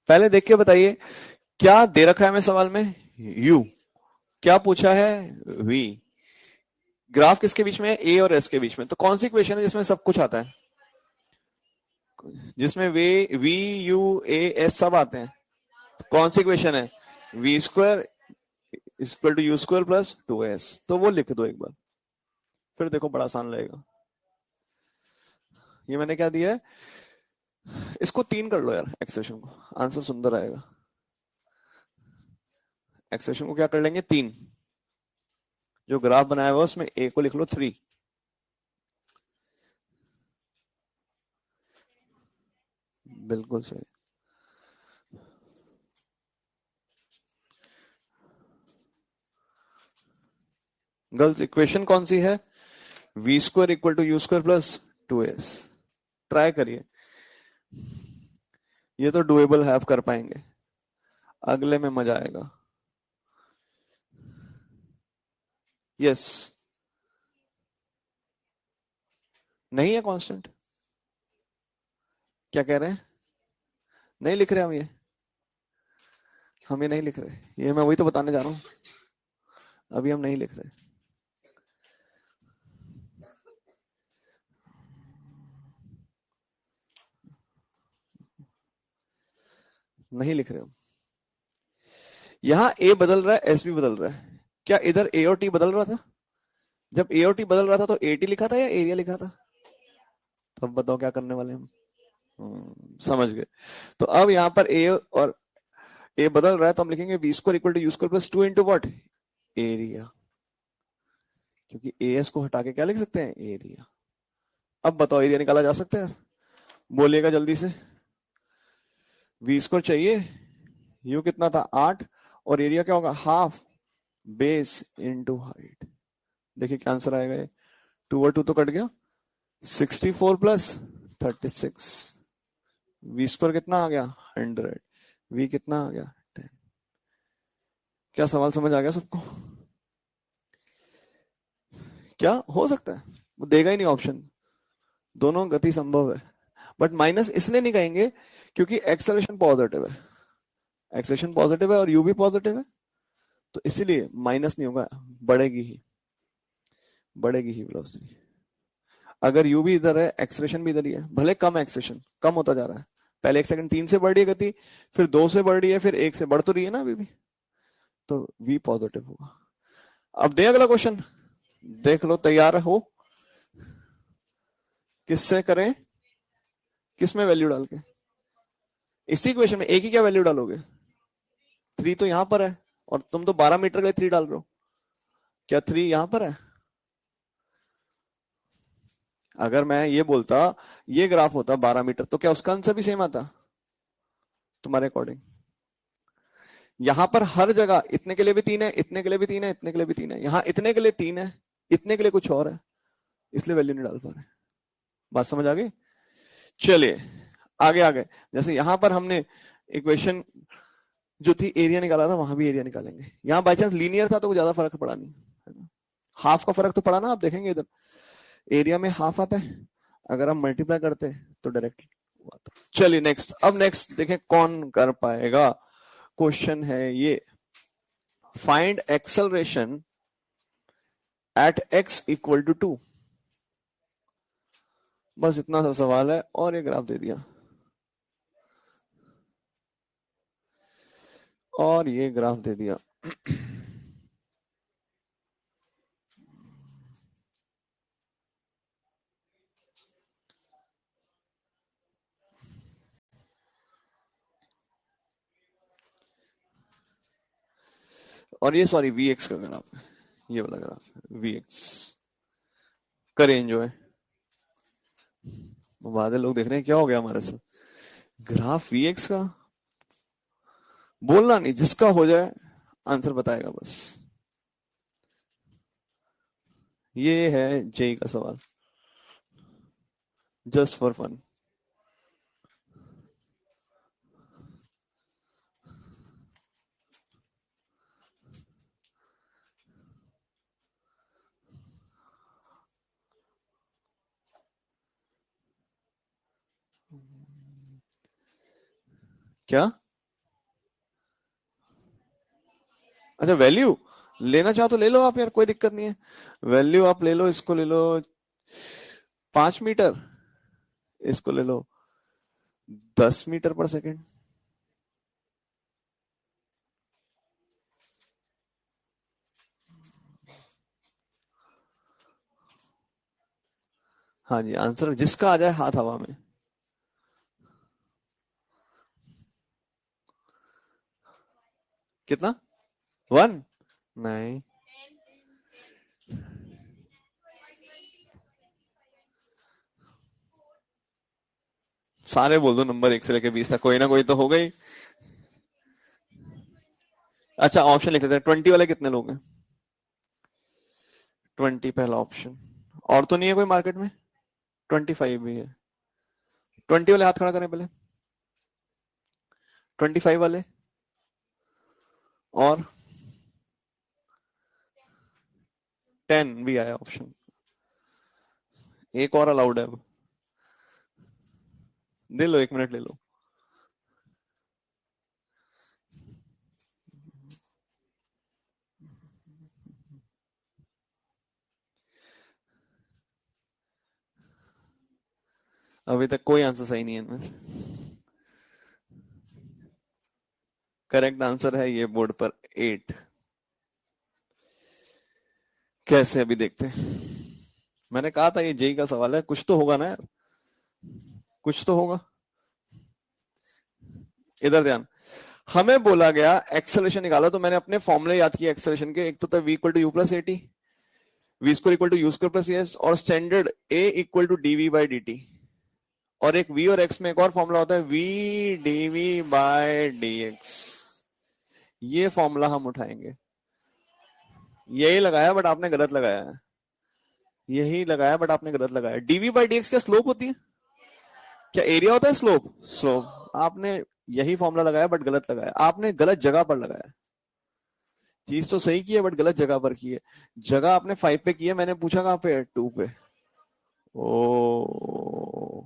पहले देख के बताइए क्या दे रखा है हमें सवाल में, U, क्या पूछा है, V, ग्राफ किसके बीच में है, A और S के बीच में। तो कौन सी इक्वेशन है जिसमें सब कुछ आता है, जिसमें V U A S सब आते हैं। कौन सी इक्वेशन है, V square equal to U square plus 2S। तो वो लिख दो एक बार, फिर देखो बड़ा आसान लगेगा। ये मैंने क्या दिया है, इसको 3 कर लो यार एक्सप्रेशन को, आंसर सुंदर आएगा। एक्सप्रेशन को क्या कर लेंगे 3, जो ग्राफ बनाया हुआ उसमें A को लिख लो 3, बिल्कुल सही। गर्ल्स इक्वेशन कौन सी है, V square equal to U square plus 2S। Try करिए, ये तो डुएबल है, आप कर पाएंगे, अगले में मजा आएगा। यस, नहीं है कांस्टेंट, क्या कह रहे हैं, नहीं लिख रहे हम ये नहीं लिख रहे, ये मैं वही तो बताने जा रहा हूं, अभी हम नहीं लिख रहे। नहीं लिख रहे हम, यहां A बदल रहा है, S भी बदल रहा है। क्या इधर A और T बदल रहा था, जब A और T बदल रहा था तो AT लिखा था या एरिया लिखा था, तो अब बताओ क्या करने वाले हम। समझ गए। तो अब यहाँ पर A और A बदल रहा है तो हम लिखेंगे V square equal to U square plus 2 into what, area, क्योंकि AS को हटा के क्या लिख सकते हैं, एरिया। अब बताओ एरिया निकाला जा सकता है, बोलिएगा जल्दी से। V स्क्वायर चाहिए, U कितना था 8, और एरिया क्या होगा, हाफ बेस इंटू हाइट। देखिए क्या आंसर आएगा, ये 2 और 2 तो कट गया, 64 प्लस 36। V स्क्वायर कितना आ गया 100, V कितना आ गया 10। क्या सवाल समझ आ गया सबको, क्या हो सकता है, वो देगा ही नहीं ऑप्शन, दोनों गति संभव है, बट माइनस इसलिए नहीं कहेंगे क्योंकि एक्सेलरेशन पॉजिटिव है, एक्सेलरेशन पॉजिटिव है और यू भी पॉजिटिव है, तो इसीलिए माइनस नहीं होगा, बढ़ेगी ही, बढ़ेगी ही वेलोसिटी। अगर यू भी इधर है, एक्सेलरेशन भी इधर ही है, भले कम एक्सेलरेशन, कम होता जा रहा है, पहले 1 सेकंड 3 से बढ़ रही है गति, फिर 2 से बढ़ रही है, फिर 1 से बढ़ तो रही है ना अभी भी, तो v पॉजिटिव होगा। अब दे अगला क्वेश्चन, देख लो तैयार हो, किससे करें, किस में वैल्यू डाल के, इसी क्वेश्चन में एक ही क्या वैल्यू डालोगे, 3 तो यहां पर है और तुम तो 12 मीटर के लिए 3 डाल रहे हो, क्या 3 यहां पर है। अगर मैं ये बोलता ये ग्राफ होता 12 मीटर तो क्या उसका आंसर भी सेम आता तुम्हारे अकॉर्डिंग। यहां पर हर जगह इतने के लिए भी 3 है, इतने के लिए भी 3 है, इतने के लिए भी 3 है, यहां इतने के लिए 3 है, इतने के लिए कुछ और है, इसलिए वैल्यू नहीं डाल पा रहे। बात समझ आ गई, चलिए आगे आगे। जैसे यहां पर हमने इक्वेशन जो थी एरिया निकाला था, वहां भी एरिया निकालेंगे। यहां बाई चांस लीनियर था तो ज्यादा फर्क पड़ा नहीं, है ना, हाफ का फर्क तो पड़ा ना, आप देखेंगे इधर एरिया में हाफ आता है, अगर हम मल्टीप्लाई करते तो डायरेक्ट आता। चलिए नेक्स्ट, अब नेक्स्ट देखें कौन कर पाएगा। क्वेश्चन है ये, find acceleration at x equal to 2। बस इतना सा सवाल है और ये ग्राफ दे दिया, और ये ग्राफ दे दिया। और ये सॉरी वी एक्स का ग्राफ है, ये वाला ग्राफ Vx करें एंजॉय। बादल लोग देख रहे हैं क्या हो गया हमारे साथ। ग्राफ Vx का बोलना नहीं, जिसका हो जाए आंसर बताएगा बस। ये है जेई का सवाल, जस्ट फॉर फन। क्या? अच्छा वैल्यू लेना चाहो तो ले लो आप यार, कोई दिक्कत नहीं है। वैल्यू आप ले लो, इसको ले लो 5 मीटर, इसको ले लो 10 मीटर पर सेकेंड। हाँ जी, आंसर जिसका आ जाए हाथ हवा में। कितना? 1? नहीं, सारे बोल दो नंबर 1 से लेके 20 तक, कोई ना कोई तो हो गई। अच्छा ऑप्शन लिख लेते हैं, 20 वाले कितने लोग हैं? 20 पहला ऑप्शन। और तो नहीं है कोई मार्केट में? 25 भी है। 20 वाले हाथ खड़ा करें पहले। 25 वाले। और 10 भी आया ऑप्शन। एक और अलाउड है अब। ले लो, 1 मिनट ले लो। अभी तक कोई आंसर सही नहीं है इनमें से। करेक्ट आंसर है ये बोर्ड पर 8। कैसे अभी देखते हैं। मैंने कहा था ये जेई का सवाल है, कुछ तो होगा ना यार, कुछ तो होगा। इधर ध्यान। हमें बोला गया एक्सेलरेशन निकाला, तो मैंने अपने फॉर्मूले याद किए एक्सेलरेशन के। एक तो था v equal to you plus a t, v square equal to u square plus s, और standard a equal to d v by D t. और एक v और x में एक और फॉर्मूला होता है v dv बाय dx। ये फॉर्मूला हम उठाएंगे। यही लगाया बट आपने गलत लगाया है, यही लगाया बट आपने गलत लगाया। dv बाई dx क्या स्लोप होती है? क्या एरिया होता है स्लोप? स्लोप। आपने यही फॉर्मूला लगाया बट गलत लगाया, आपने गलत जगह पर लगाया। चीज तो सही की है बट गलत जगह पर की है। जगह आपने 5 पे की है, मैंने पूछा कहां पे? 2 पे। ओ,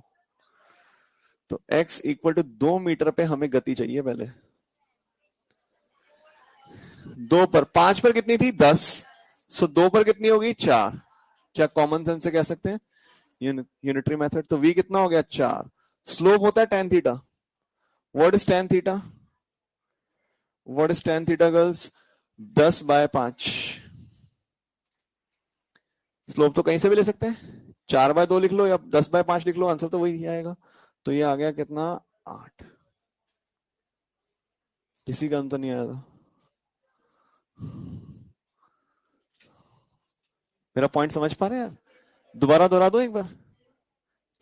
तो x इक्वल टू 2 मीटर पे हमें गति चाहिए पहले। 2 पर, 5 पर कितनी थी? 10। सो 2 पर कितनी होगी? 4। क्या कॉमन सेंस से कह सकते हैं? Unitary method. तो v कितना हो गया? 4। स्लोप होता है tan theta. What is tan theta? What is tan theta girls? 10/5। Slope तो कहीं से भी ले सकते हैं, 4/2 लिख लो या 10/5 लिख लो, आंसर तो वही आएगा। तो ये आ गया कितना? 8। किसी का आंसर नहीं आया था। मेरा पॉइंट समझ पा रहे हैं यार? दोबारा दोहरा दो एक बार।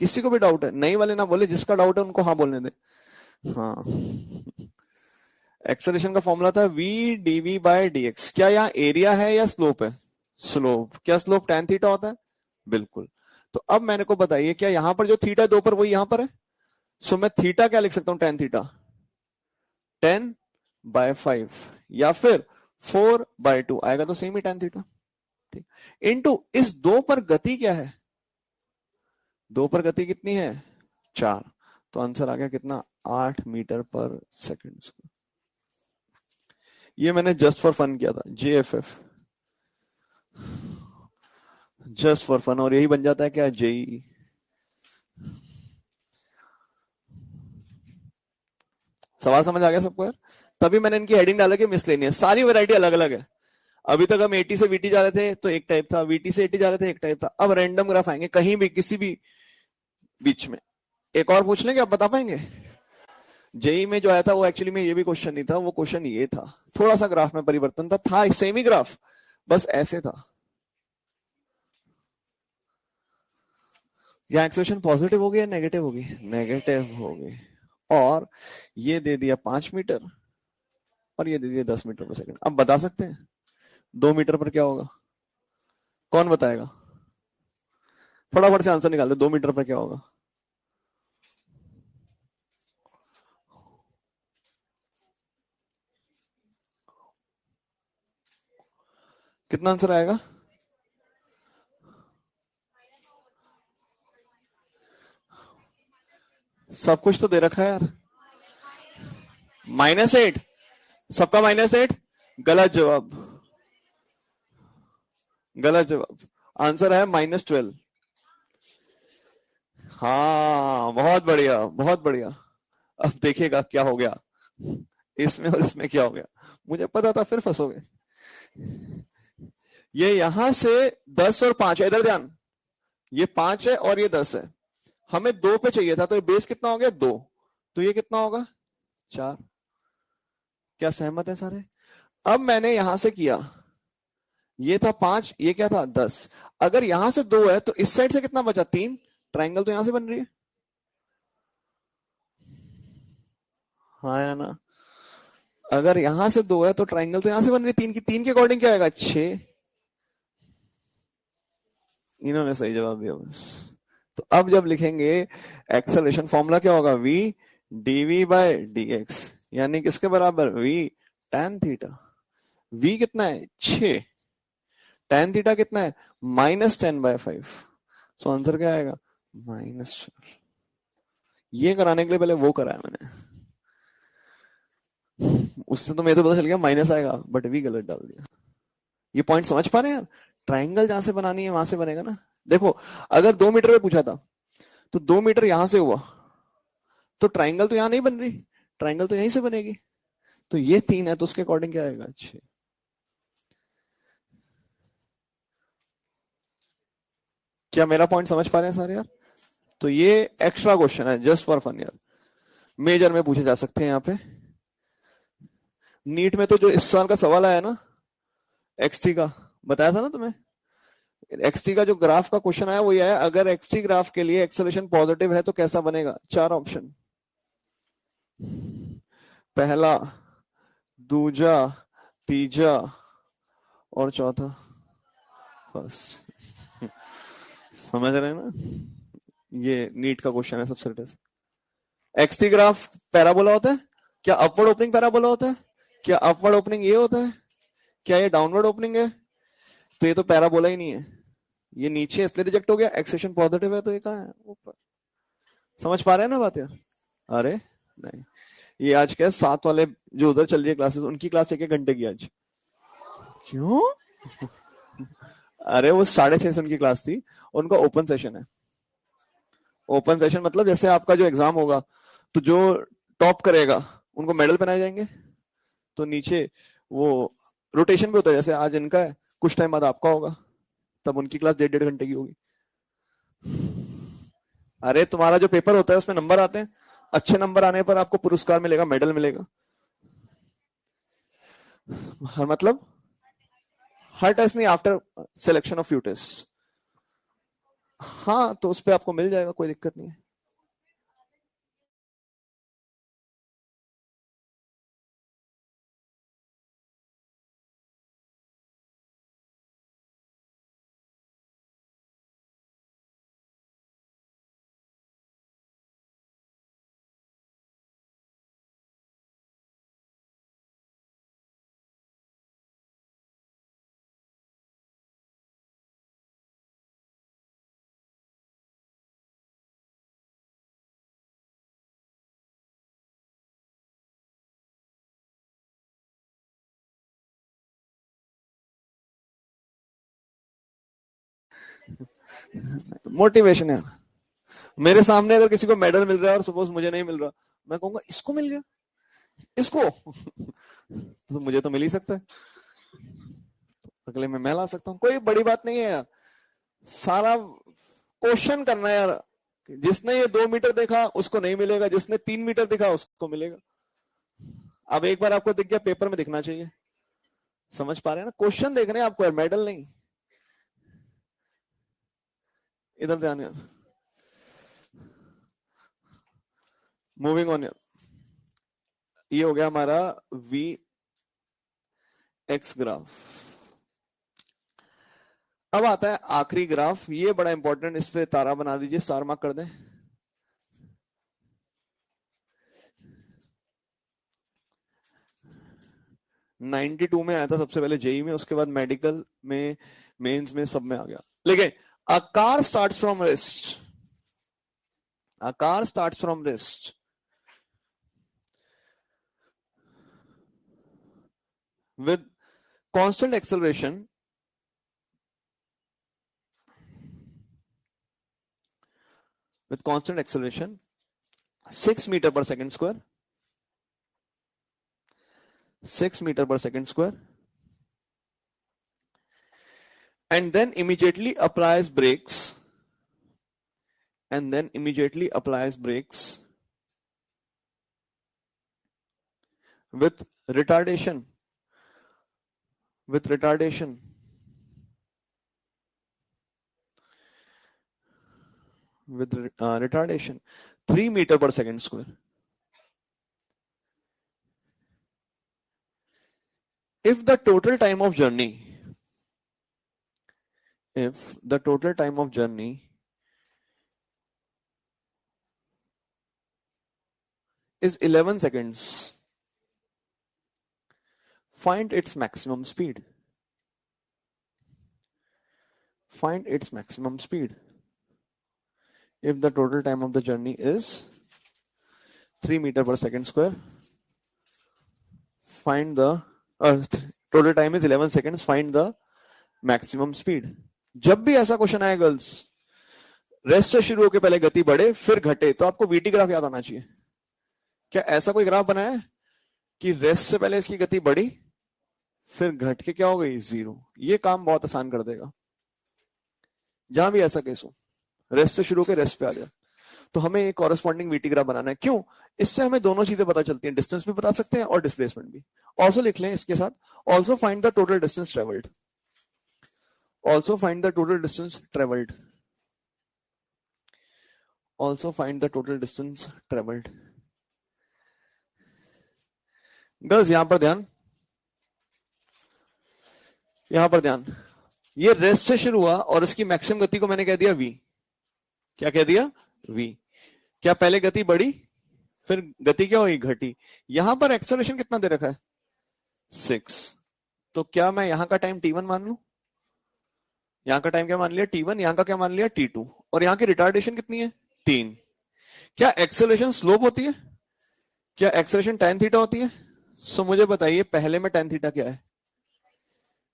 किसी को भी डाउट है? नई वाले ना बोले, जिसका डाउट है उनको हाँ बोलने दे। हाँ, एक्सेलरेशन का फॉर्मूला था v dv बाय dx। क्या यहाँ एरिया है या स्लोप है? स्लोप। क्या स्लोप tan थीटा होता है? बिल्कुल। तो अब मैंने को बताइए, क्या यहां पर जो थीटा 2 पर वही यहां पर है? सो मैं थीटा क्या लिख सकता हूं? tan थीटा 10/5 या फिर 4/2 आएगा, तो सेम ही tan थीटा। ठीक। इनटू इस 2 पर गति क्या है? 2 पर गति कितनी है? 4। तो आंसर आ गया कितना? 8 मीटर पर सेकंड। ये मैंने जस्ट फॉर फन किया था, JFF, जस्ट फॉर फन। और यही बन जाता है क्या? जेई। सवाल समझ आ गया सबको यार? तभी मैंने इनकी हेडिंग डाला कि मिसलेनियस, सारी वैरायटी अलग अलग है। अभी तक हम 80 से VT जा रहे थे तो एक टाइप था, VT से 80 जा रहे थे एक टाइप था। अब रैंडम ग्राफ आएंगे कहीं भी किसी भी बीच में। एक और पूछ लेंगे, आप बता पाएंगे? जेई में जो आया था वो एक्चुअली में ये भी क्वेश्चन नहीं था, वो क्वेश्चन ये था। थोड़ा सा ग्राफ में परिवर्तन था सेम ही ग्राफ, बस ऐसे था, या एक्सेलरेशन पॉजिटिव होगी या नेगेटिव होगी, नेगेटिव होगी, और ये दे दिया 5 मीटर और ये दे दिया 10 मीटर पर सेकंड। अब बता सकते हैं 2 मीटर पर क्या होगा, कौन बताएगा, फटाफट से आंसर निकाल दे, 2 मीटर पर क्या होगा। कितना आंसर आएगा, सब कुछ तो दे रखा है यार, -8, सबका -8, गलत जवाब, गलत जवाब, आंसर है -12। हाँ बहुत बढ़िया बहुत बढ़िया। अब देखिएगा क्या हो गया इसमें और इसमें, क्या हो गया, मुझे पता था फिर फंसोगे। ये यहां से 10 और 5 है, इधर ध्यान, ये 5 है और ये 10 है, हमें 2 पे चाहिए था, तो ये बेस कितना हो गया 2, तो ये कितना होगा 4। क्या सहमत है सारे। अब मैंने यहां से किया, ये था 5, ये क्या था 10, अगर यहां से 2 है तो इस साइड से कितना बचा 3, ट्राइंगल तो यहां से बन रही है, हाँ या ना, अगर यहां से 2 है तो ट्राइंगल तो यहां से बन रही है 3 की, 3 के अकॉर्डिंग क्या आएगा 6, इन्होंने सही जवाब दिया बस। तो अब जब लिखेंगे एक्सेलरेशन, फॉर्मूला क्या होगा, v dv बाय dx, यानी किसके बराबर, v tan थीटा, v कितना है 6, tan थीटा कितना है -10/5, सो आंसर क्या आएगा -4। ये कराने के लिए पहले वो कराया मैंने, उससे तो मेरे तो पता चल गया माइनस आएगा, बट वी गलत डाल दिया। ये पॉइंट समझ पा रहे हैं यार, ट्राइंगल जहां से बनानी है वहां से बनेगा ना। देखो अगर 2 मीटर पे पूछा था तो 2 मीटर यहां से हुआ तो ट्राइंगल तो यहां नहीं बन रही, ट्राइंगल तो यहीं से बनेगी, तो ये 3 है तो उसके अकॉर्डिंग क्या आएगा 6। क्या मेरा पॉइंट समझ पा रहे हैं सारे यार। तो ये एक्स्ट्रा क्वेश्चन है जस्ट फॉर फन यार, मेजर में पूछे जा सकते हैं यहाँ पे। नीट में तो जो इस साल का सवाल आया ना एक्सटी का, बताया था ना तुम्हें, एक्सटी का जो ग्राफ का क्वेश्चन आया वो ये आया, अगर एक्सटी ग्राफ के लिए एक्सेलरेशन पॉजिटिव है तो कैसा बनेगा, 4 ऑप्शन, पहला, दूजा, तीजा और चौथा फर्स्ट। समझ रहे हैं ना, ये नीट का क्वेश्चन है सबसे लेटेस्ट। एक्सटी ग्राफ पैराबोला होता है, क्या अपवर्ड ओपनिंग पैराबोला होता है, क्या अपवर्ड ओपनिंग ये होता है, क्या ये डाउनवर्ड ओपनिंग है, तो ये तो पैराबोला ही नहीं है, ये नीचे इसलिए रिजेक्ट हो गया, एक्सेशन पॉजिटिव है तो ये कहाँ है ऊपर। समझ पा रहे हैं ना बात यार। अरे नहीं, ये आज क्या 7 वाले जो उधर चल रही है क्लासेस, उनकी क्लास 1-1 घंटे की आज। क्यों अरे वो 6:30 से उनकी क्लास थी, उनका ओपन सेशन है। ओपन सेशन मतलब जैसे आपका जो एग्जाम होगा तो जो टॉप करेगा उनको मेडल पहनाए जाएंगे, तो नीचे वो रोटेशन पे होता है, जैसे आज इनका है कुछ टाइम बाद आपका होगा, तब उनकी क्लास 1.5-1.5 घंटे की होगी। अरे तुम्हारा जो पेपर होता है उसमें नंबर आते हैं, अच्छे नंबर आने पर आपको पुरस्कार मिलेगा, मेडल मिलेगा। हर मतलब हर टेस्ट नहीं, after selection of few test. हाँ तो उस पर आपको मिल जाएगा, कोई दिक्कत नहीं है। मोटिवेशन है, मेरे सामने अगर किसी को मेडल मिल रहा है और सपोज मुझे नहीं मिल रहा, मैं कहूंगा इसको मिल गया, इसको तो मुझे तो मिल ही सकता है, अगले में मैं ला सकता हूँ, कोई बड़ी बात नहीं है यार। सारा क्वेश्चन करना है यार, जिसने ये 2 मीटर देखा उसको नहीं मिलेगा, जिसने 3 मीटर देखा उसको मिलेगा। अब एक बार आपको दिख गया, पेपर में दिखना चाहिए। समझ पा रहे हैं ना? क्वेश्चन देख रहे हैं आपको, मेडल नहीं। इधर ध्यान। मूविंग ऑन, ये हो गया हमारा वी एक्स ग्राफ। अब आता है आखिरी ग्राफ, ये बड़ा इंपॉर्टेंट, इस पे तारा बना दीजिए, स्टार मार्क कर दें। 92 में आया था सबसे पहले, जेई में, उसके बाद मेडिकल में, मेंस में, सब में आ गया। लेकिन a car starts from rest, a car starts from rest with constant acceleration, with constant acceleration 6 meter per second square, 6 meter per second square, and then immediately applies brakes, and then immediately applies brakes with retardation, with retardation with retardation 3 meter per second square. If the total time of journey, if the total time of journey is 11 seconds, find its maximum speed. Find its maximum speed. If the total time of the journey is 3 meter per second square, find the total time is 11 seconds, find the maximum speed. जब भी ऐसा question आए girls, rest से शुरू होकर पहले गति बढ़े फिर घटे, तो आपको वीटी ग्राफ याद आना चाहिए। क्या ऐसा कोई ग्राफ बनाया है कि रेस्ट से पहले इसकी गति बढ़ी फिर घट के क्या हो गई, 0? ये काम बहुत आसान कर देगा। जहां भी ऐसा केस हो, रेस्ट से शुरू होकर रेस्ट पे आ जाए, तो हमें एक कॉरेस्पॉन्डिंग वीटी ग्राफ बनाना है। क्यों? इससे हमें दोनों चीजें पता चलती हैं, डिस्टेंस भी बता सकते हैं और डिस्प्लेसमेंट भी। ऑल्सो लिख लें इसके साथ, also find the total distance travelled, also find the total distance travelled, also find the total distance travelled. Girls यहां पर ध्यान, यहां पर ध्यान। ये रेस्ट से शुरू हुआ और इसकी मैक्सिमम गति को मैंने कह दिया v। क्या कह दिया? v। क्या पहले गति बढ़ी फिर गति क्या हुई, घटी। यहां पर एक्सेलरेशन कितना दे रखा है, 6। तो क्या मैं यहां का टाइम t1 मान लूं? यहां का टाइम क्या मान लिया, t1, यहां का क्या मान लिया, t2, और यहां की रिटार्डेशन कितनी है, 3। क्या एक्सेलरेशन स्लोप होती है? क्या एक्सेलरेशन tan थीटा होती है? सो मुझे बताइए पहले में tan थीटा क्या है,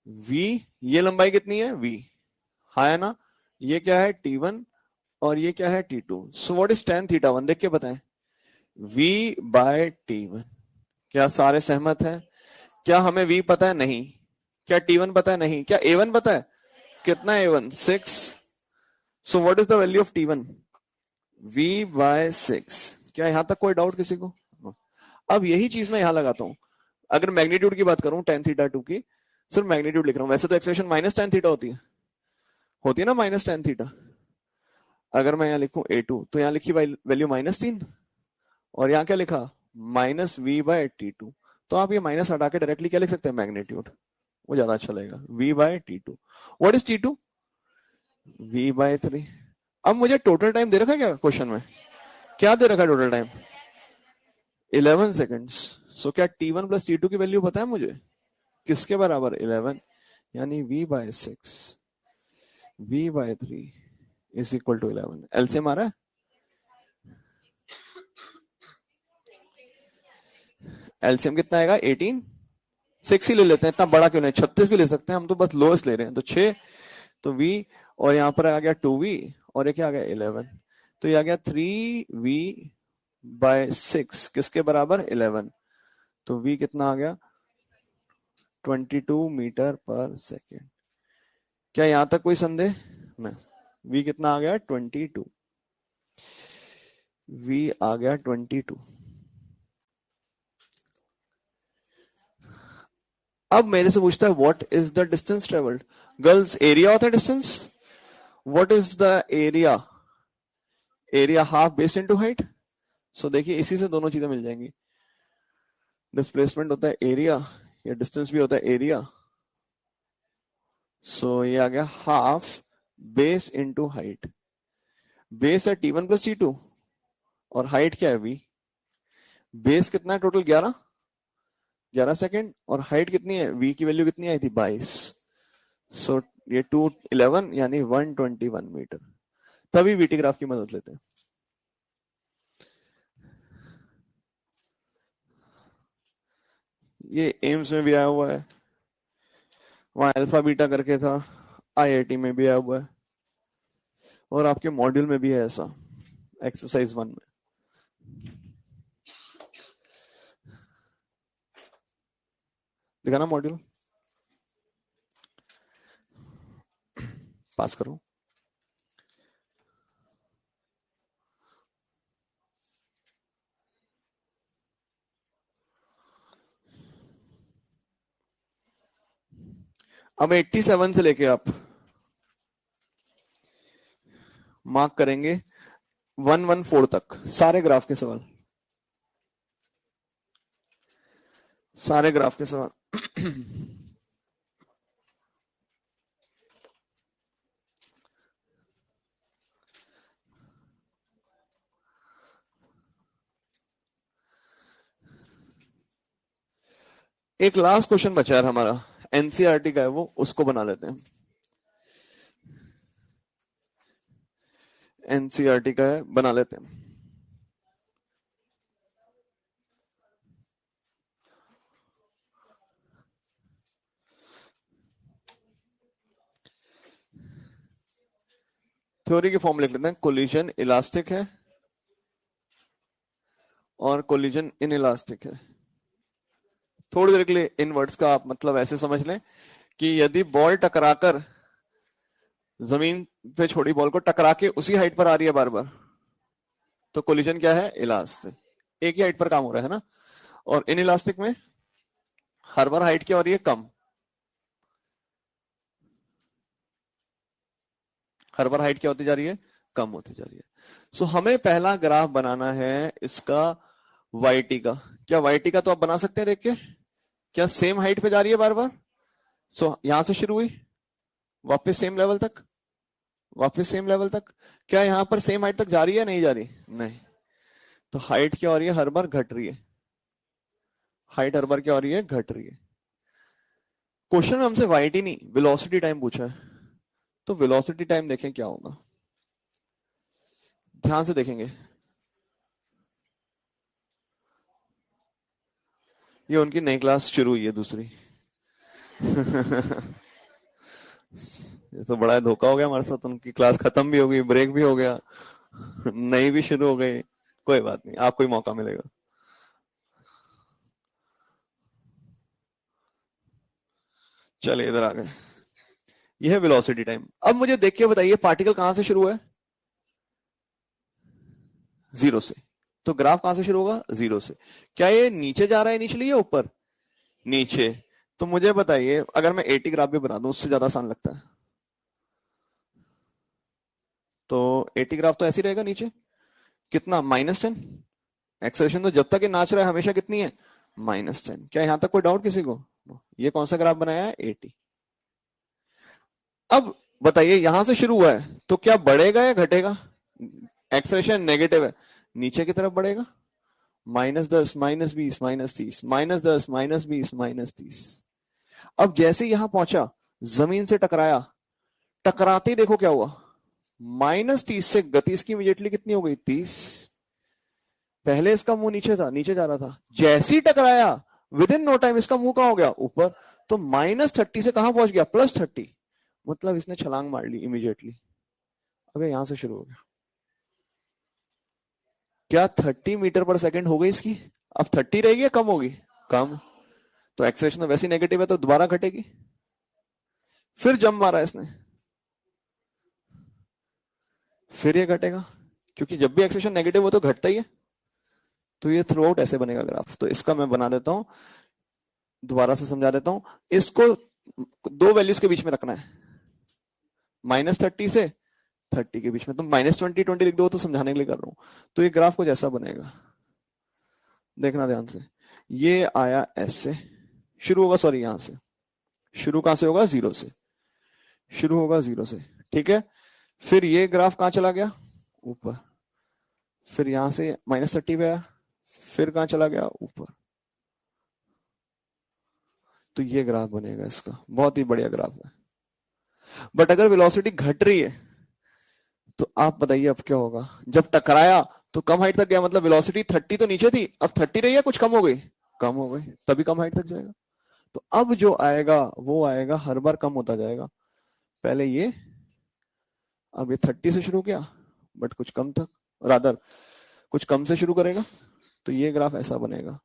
v। ये लंबाई कितनी है, v, हाँ है ना? ये क्या है, t1, और ये क्या है, t2। So what is tan theta 1, देख के बताएं, v बाय t1। क्या सारे सहमत हैं? क्या हमें v पता है? नहीं। क्या t1 पता है? नहीं। क्या a1 पता है? कितना है a1, 6। So what is the value of t1, v by 6। क्या यहां तक कोई डाउट किसी को? अब यही चीज मैं यहां लगाता हूं। अगर मैग्नीट्यूड की बात करूं tan थीटा 2 की, सिर्फ मैग्नीट्यूड लिख रहा हूं। वैसे तो एक्सप्रेशन माइनस tan थीटा होती है ना, माइनस tan थीटा। अगर मैं यहां लिखूं a2, तो यहां लिखी वैल्यू -3, और यहां क्या लिखा, -v बाय t2। तो आप ये माइनस हटा के डायरेक्टली क्या लिख सकते हैं, मैग्नीट्यूड। वो ज्यादा अच्छा लगेगा, v by t2। What is t2, v by 3। अब मुझे टोटल टाइम दे रखा है क्या क्वेश्चन में? क्या दे रखा है टोटल टाइम, 11 सेकेंड्स। सो क्या t1 प्लस t2 की वैल्यू पता है मुझे, किसके बराबर, 11, यानी v by 6, v by 3 is equal to 11। LCM आ रहा है, एलसीएम कितना आएगा, 18। 6 ही ले लेते हैं, इतना बड़ा क्यों नहीं, 36 भी ले सकते हैं, हम तो बस लोएस्ट ले रहे हैं। तो 6, तो v, और यहां पर आ गया 2v, और ये क्या आ गया, 11। तो ये आ गया 3v बाय 6, किसके बराबर, 11। तो v कितना आ गया, 22 मीटर पर सेकेंड। क्या यहां तक कोई संदेह? नहीं। v कितना आ गया, 22। v आ गया 22। अब मेरे से पूछता है what is the distance travelled. Girls area होता है distance, what is the area, area half base into height. So देखिए इसी से दोनों चीजें मिल जाएंगी, डिस्प्लेसमेंट होता है एरिया, या डिस्टेंस भी होता है एरिया। सो ये आ गया half base into height. Base है T1 प्लस T2 और हाइट क्या है V। बेस कितना है टोटल 11 सेकेंड, और हाइट कितनी है, V की वैल्यू कितनी आई थी 22। सो ये 211 यानी 121 मीटर। तभी VT ग्राफ की मदद लेते हैं। ये एम्स में भी आया हुआ है, वहां अल्फा बीटा करके था, IIT में भी आया हुआ है, और आपके मॉड्यूल में भी है ऐसा, एक्सरसाइज 1 में। दिखाना मॉड्यूल, पास करो। अब 87 से लेके आप मार्क करेंगे 114 तक सारे ग्राफ के सवाल, सारे ग्राफ के सवाल। एक लास्ट क्वेश्चन बचा है हमारा, एनसीईआरटी का है वो, उसको बना लेते हैं। एनसीईआरटी का है, बना लेते हैं। थ्योरी की फॉर्म लिख लेते हैं, कोलिजन इलास्टिक है और कोलिजन इन इलास्टिक है। थोड़ी देर के लिए इन वर्ड्स का आप मतलब ऐसे समझ लें कि यदि बॉल टकराकर जमीन पे छोड़ी बॉल को टकरा के उसी हाइट पर आ रही है बार बार, तो कोलिजन क्या है, इलास्टिक, एक ही हाइट पर काम हो रहा है ना। और इन इलास्टिक में हर बार हाइट क्या हो रही है, कम, हर बार हाइट क्या होती जा रही है, कम होती जा रही है। सो हमें पहला ग्राफ बनाना है इसका वाईटी का। क्या वाईटी का तो आप बना सकते हैं देख के, क्या सेम हाइट पे जा रही है बार बार। सो यहां से शुरू हुई, वापस सेम लेवल तक, वापस सेम लेवल तक। क्या यहां पर सेम हाइट तक जा रही है, नहीं जा रही, नहीं। तो हाइट क्या हो रही है, हर बार घट रही है, हाइट हर बार क्या हो रही है, घट रही है। क्वेश्चन में हमसे वाईटी नहीं वेलोसिटी टाइम पूछा है, तो वेलोसिटी टाइम देखें क्या होगा, ध्यान से देखेंगे। ये उनकी नई क्लास शुरू हुई है दूसरी। ये तो बड़ा धोखा हो गया हमारे साथ, उनकी क्लास खत्म भी हो गई, ब्रेक भी हो गया, नई भी शुरू हो गई। कोई बात नहीं, आपको ही मौका मिलेगा। चलिए इधर आ गए, यह है वेलोसिटी टाइम। अब मुझे देख के बताइए पार्टिकल कहां से शुरू है, जीरो से। तो ग्राफ कहां से शुरू होगा, जीरो से। क्या ये नीचे जा रहा है इनिशियली या ऊपर, नीचे। तो मुझे बताइए अगर मैं 80 ग्राफ भी बना दूं, उससे ज्यादा आसान लगता है, तो 80 ग्राफ तो ऐसे ही रहेगा नीचे, कितना, -10। एक्सेलरेशन तो जब तक ये नाच रहा है हमेशा कितनी है, -10। क्या यहां तक कोई डाउट किसी को। ये कौन सा ग्राफ बनाया है, 80। अब बताइए यहां से शुरू हुआ है तो क्या बढ़ेगा या घटेगा, एक्सेलरेशन नेगेटिव है, नीचे की तरफ बढ़ेगा, -10 -20 -30, -10 -20 -30। अब जैसे यहां पहुंचा, जमीन से टकराया, टकराते ही देखो क्या हुआ, -30 से गति इसकी इमीडिएटली कितनी हो गई, 30। पहले इसका मुंह नीचे था, नीचे जा रहा था, जैसे ही टकराया विद इन नो टाइम इसका मुंह कहां हो गया, ऊपर। तो -30 से कहां पहुंच गया, +30। मतलब इसने छलांग मार ली इमीडिएटली। अब यहां से शुरू हो गया, क्या 30 मीटर पर सेकंड हो गई इसकी, अब 30 रहेगी या कम होगी, कम। तो एक्सेलरेशन तो वैसे नेगेटिव है तो दोबारा घटेगी, फिर जंप मारा इसने, फिर ये घटेगा, क्योंकि जब भी एक्सेलरेशन नेगेटिव हो तो घटता ही है। तो ये थ्रू आउट ऐसे बनेगा ग्राफ। तो इसका मैं बना देता हूं, दोबारा से समझा देता हूं, इसको दो वैल्यूज के बीच में रखना है, -30 से 30 के बीच में। तुम -20 लिख दो तो समझाने के लिए कर रहा हूं। तो ये ग्राफ कुछ ऐसा बनेगा, देखना ध्यान से। ये आया ऐसे, शुरू होगा, सॉरी यहां से शुरू, कहां से होगा, 0 से शुरू होगा, 0 से, ठीक है। फिर ये ग्राफ कहां चला गया, ऊपर, फिर यहां से -30 पे आया, फिर कहां चला गया, ऊपर। तो ये ग्राफ बनेगा इसका, बहुत ही बढ़िया ग्राफ है। बट अगर वेलोसिटी घट रही है तो आप बताइए अब क्या होगा। जब टकराया तो कम हाइट तक गया, मतलब वेलोसिटी 30 तो नीचे थी, अब 30 रही है, कुछ कम हो गई, कम हो गई, तभी कम हाइट तक जाएगा। तो अब जो आएगा वो आएगा, हर बार कम होता जाएगा। पहले ये, अब ये 30 से शुरू किया बट कुछ कम तक, रादर कुछ कम से शुरू करेगा, तो ये ग्राफ ऐसा बनेगा।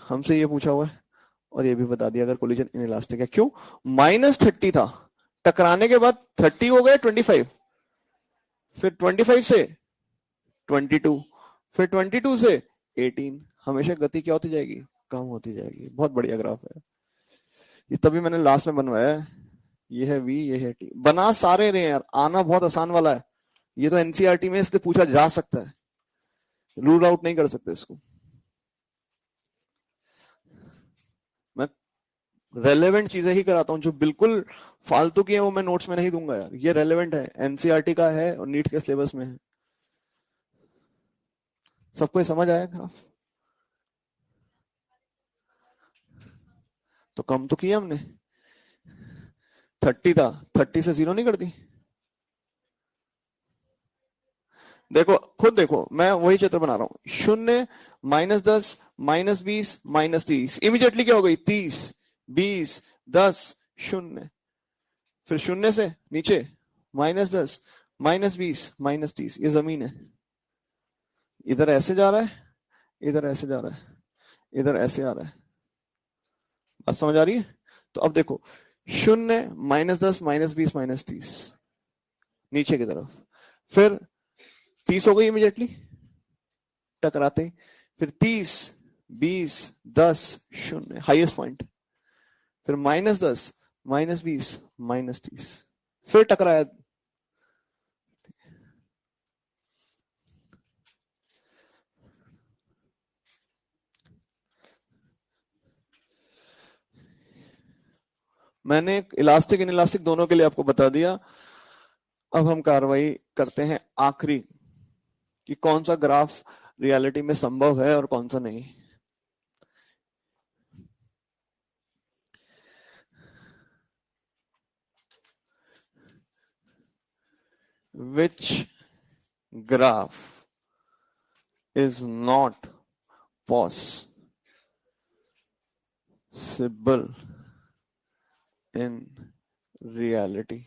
हमसे ये पूछा हुआ है और ये भी बता दिया, अगर कोलिजन इनइलास्टिक है। क्यों, -30 था, टकराने के बाद 30 हो गए 25, फिर 25 से 22, फिर 22 से 18, हमेशा गति क्या होती जाएगी, कम होती जाएगी। बहुत बढ़िया ग्राफ है ये, तभी मैंने लास्ट में बनवाया है। ये है v, ये है t, बना सारे रहे हैं यार, आना बहुत आसान वाला है। ये तो एनसीईआरटी में इसलिए पूछा जा सकता है, रूल आउट नहीं कर सकते इसको। मैं रेलेवेंट चीजें ही कराता हूं, जो बिल्कुल फालतू की है वो मैं नोट्स में नहीं दूंगा यार। ये रेलेवेंट है, एनसीईआरटी का है और नीट के सिलेबस में है। सबको समझ आया ग्राफ, तो कम तो किया हमने, 30 था, 30 से 0 नहीं कर दी। देखो खुद देखो, मैं वही चित्र बना रहा हूं, 0, -10, -20, -30, इमीडिएटली क्या हो गई, 30, 20, 10, 0, फिर 0 से नीचे -10, -20, -30, ये जमीन है। इधर ऐसे जा रहा है, इधर ऐसे जा रहा है, इधर ऐसे आ रहा है। बात समझ आ रही है। तो अब देखो, 0, -10, -20, -30, नीचे की तरफ, फिर 30 हो गई इमीडिएटली टकराते ही, फिर 30, 20, 10, 0 हाईएस्ट पॉइंट, फिर -10, -20, -30, फिर टकराया। मैंने इलास्टिक इन इलास्टिक दोनों के लिए आपको बता दिया। अब हम कार्रवाई करते हैं आखिरी, कि कौन सा ग्राफ रियलिटी में संभव है और कौन सा नहीं। Which graph is not possible in reality?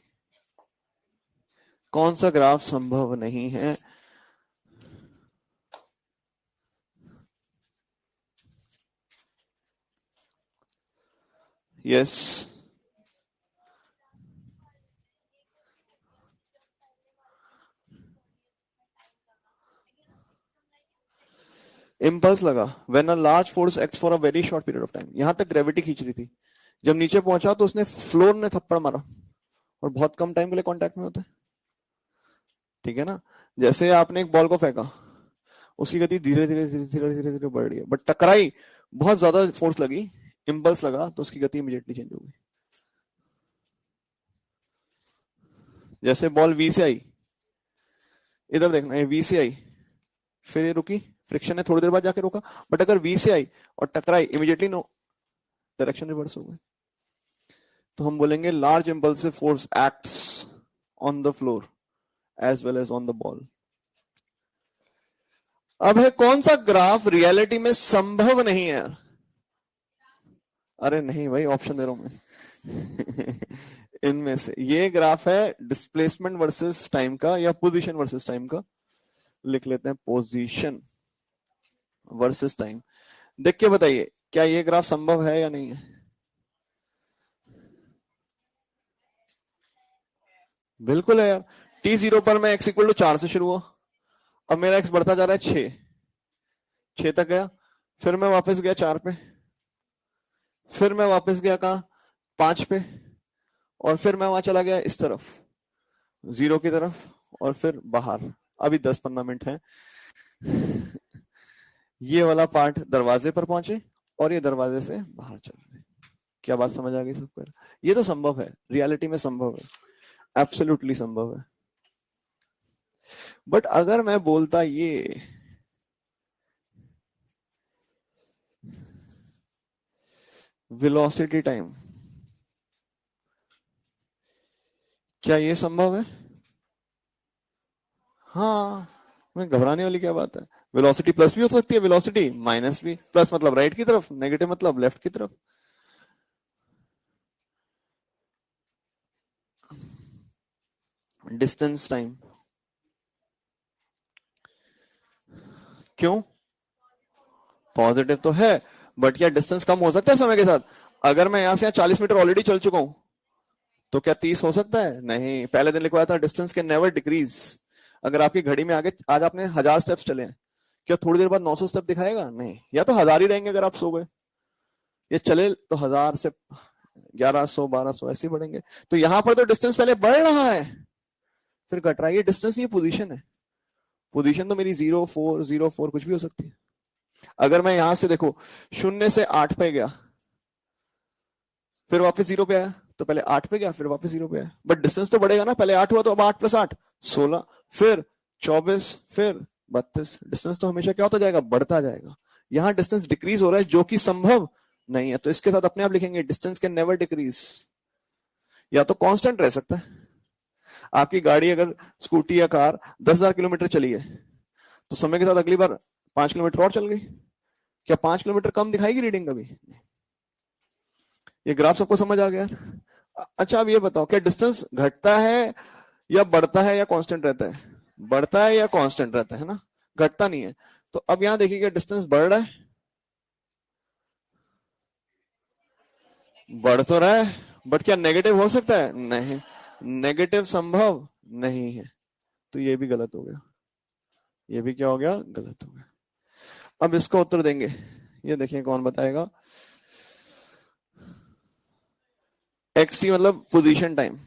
कौन सा ग्राफ संभव नहीं है? यस, इम्पल्स लगा, when a large force acts for a very short period of time. यहां तक ग्रेविटी खींच रही थी, जब नीचे पहुंचा तो उसने फ्लोर ने थप्पड़ मारा, और बहुत कम टाइम के लिए कांटेक्ट में होते हैं, ठीक है ना। जैसे आपने एक बॉल को फेंका, उसकी गति धीरे धीरे धीरे धीरे धीरे धीरे बढ़ रही है, बट टकराई, बहुत ज्यादा फोर्स लगी, इम्पल्स लगा, तो उसकी गति इमीडिएटली चेंज हो गई। जैसे बॉल वी से आई, इधर देखना, ये वी से आई, फिर ये रुकी, फ्रिक्शन है, थोड़ी देर बाद जाके रुका, बट अगर वी से आई और टकराई, इमीडिएटली नो, डायरेक्शन रिवर्स हो गई। तो हम बोलेंगे large impulsive force acts on the floor as well as on the ball. अब है कौन सा ग्राफ रियलिटी में संभव नहीं है। अरे नहीं भाई, ऑप्शन दे रहा हूं मैं इनमें से ये ग्राफ है डिस्प्लेसमेंट वर्सेस टाइम का, या पोजीशन वर्सेस टाइम का। लिख लेते हैं पोजीशन वर्सेस टाइम। देख के बताइए क्या ये ग्राफ संभव है या नहीं है। बिल्कुल है यार, t0 पर मैं x इक्वल टू 4 से शुरू हुआ, अब मेरा x बढ़ता जा रहा है 6 तक गया, फिर मैं वापस गया 4 पे, फिर मैं वापस गया कहा 5 पे, और फिर मैं वहां चला गया इस तरफ 0 की तरफ, और फिर बाहर। अभी 10-15 मिनट है। ये वाला पार्ट दरवाजे पर पहुंचे और ये दरवाजे से बाहर चल रहे। क्या बात समझ आ गई सबको? ये तो संभव है, रियलिटी में संभव है, एब्सोल्युटली संभव है। बट अगर मैं बोलता ये वेलोसिटी टाइम, क्या ये संभव है? हाँ, मैं घबराने वाली क्या बात है? वेलोसिटी प्लस भी हो सकती है, वेलोसिटी माइनस भी। प्लस मतलब राइट की तरफ, नेगेटिव मतलब लेफ्ट की तरफ। डिस्टेंस टाइम, क्यों? पॉजिटिव तो है, बट क्या डिस्टेंस कम हो सकता है समय के साथ? अगर मैं यहां से यहाँ 40 मीटर ऑलरेडी चल चुका हूं, तो क्या 30 हो सकता है? नहीं। पहले दिन लिखवाया था डिस्टेंस कैन नेवर डिक्रीज। अगर आपकी घड़ी में आगे आज आपने 1000 स्टेप्स चले हैं, क्या थोड़ी देर बाद 900 स्टेप दिखाएगा? नहीं। या तो 1000 ही रहेंगे अगर आप सो गए, ये चले तो 1000 से 1100 1200 ऐसे ही बढ़ेंगे। तो यहां पर तो डिस्टेंस पहले बढ़ रहा है, फिर घट रहा है। ये डिस्टेंस, ये पोजीशन है। पोजीशन तो मेरी 0 4 कुछ भी हो सकती है। अगर मैं यहां से देखो 0 से 8 पे गया, फिर वापस 0 पे आया, तो पहले 8 पे गया फिर वापस 0 पे आया, बट डिस्टेंस तो बढ़ेगा ना। पहले 8 हुआ तो अब 8 + 8 16, फिर 24, फिर 32। डिस्टेंस तो हमेशा क्या होता जाएगा? बढ़ता जाएगा। यहां डिस्टेंस डिक्रीज हो रहा है, जो कि संभव नहीं है। तो इसके साथ अपने आप लिखेंगे डिस्टेंस कैन नेवर डिक्रीज। या तो कांस्टेंट रह सकता है। आपकी गाड़ी अगर स्कूटी या कार 10,000 किलोमीटर चली है, तो समय के साथ अगली बार 5 किलोमीटर और चल गई, क्या 5 किलोमीटर कम दिखाएगी रीडिंग कभी? ये ग्राफ सबको समझ आ गया? अच्छा, अब ये बताओ, क्या डिस्टेंस घटता है या बढ़ता है या कांस्टेंट रहता है? बढ़ता है या कांस्टेंट रहता है ना, घटता नहीं है। तो अब यहां देखिए, क्या डिस्टेंस बढ़ रहा है? बढ़ तो रहा है, बट क्या नेगेटिव हो सकता है? नहीं, नेगेटिव संभव नहीं है। तो ये भी गलत हो गया, ये भी क्या हो गया? गलत हो गया। अब इसका उत्तर देंगे, ये देखिए कौन बताएगा। एक्सी मतलब पोजीशन टाइम,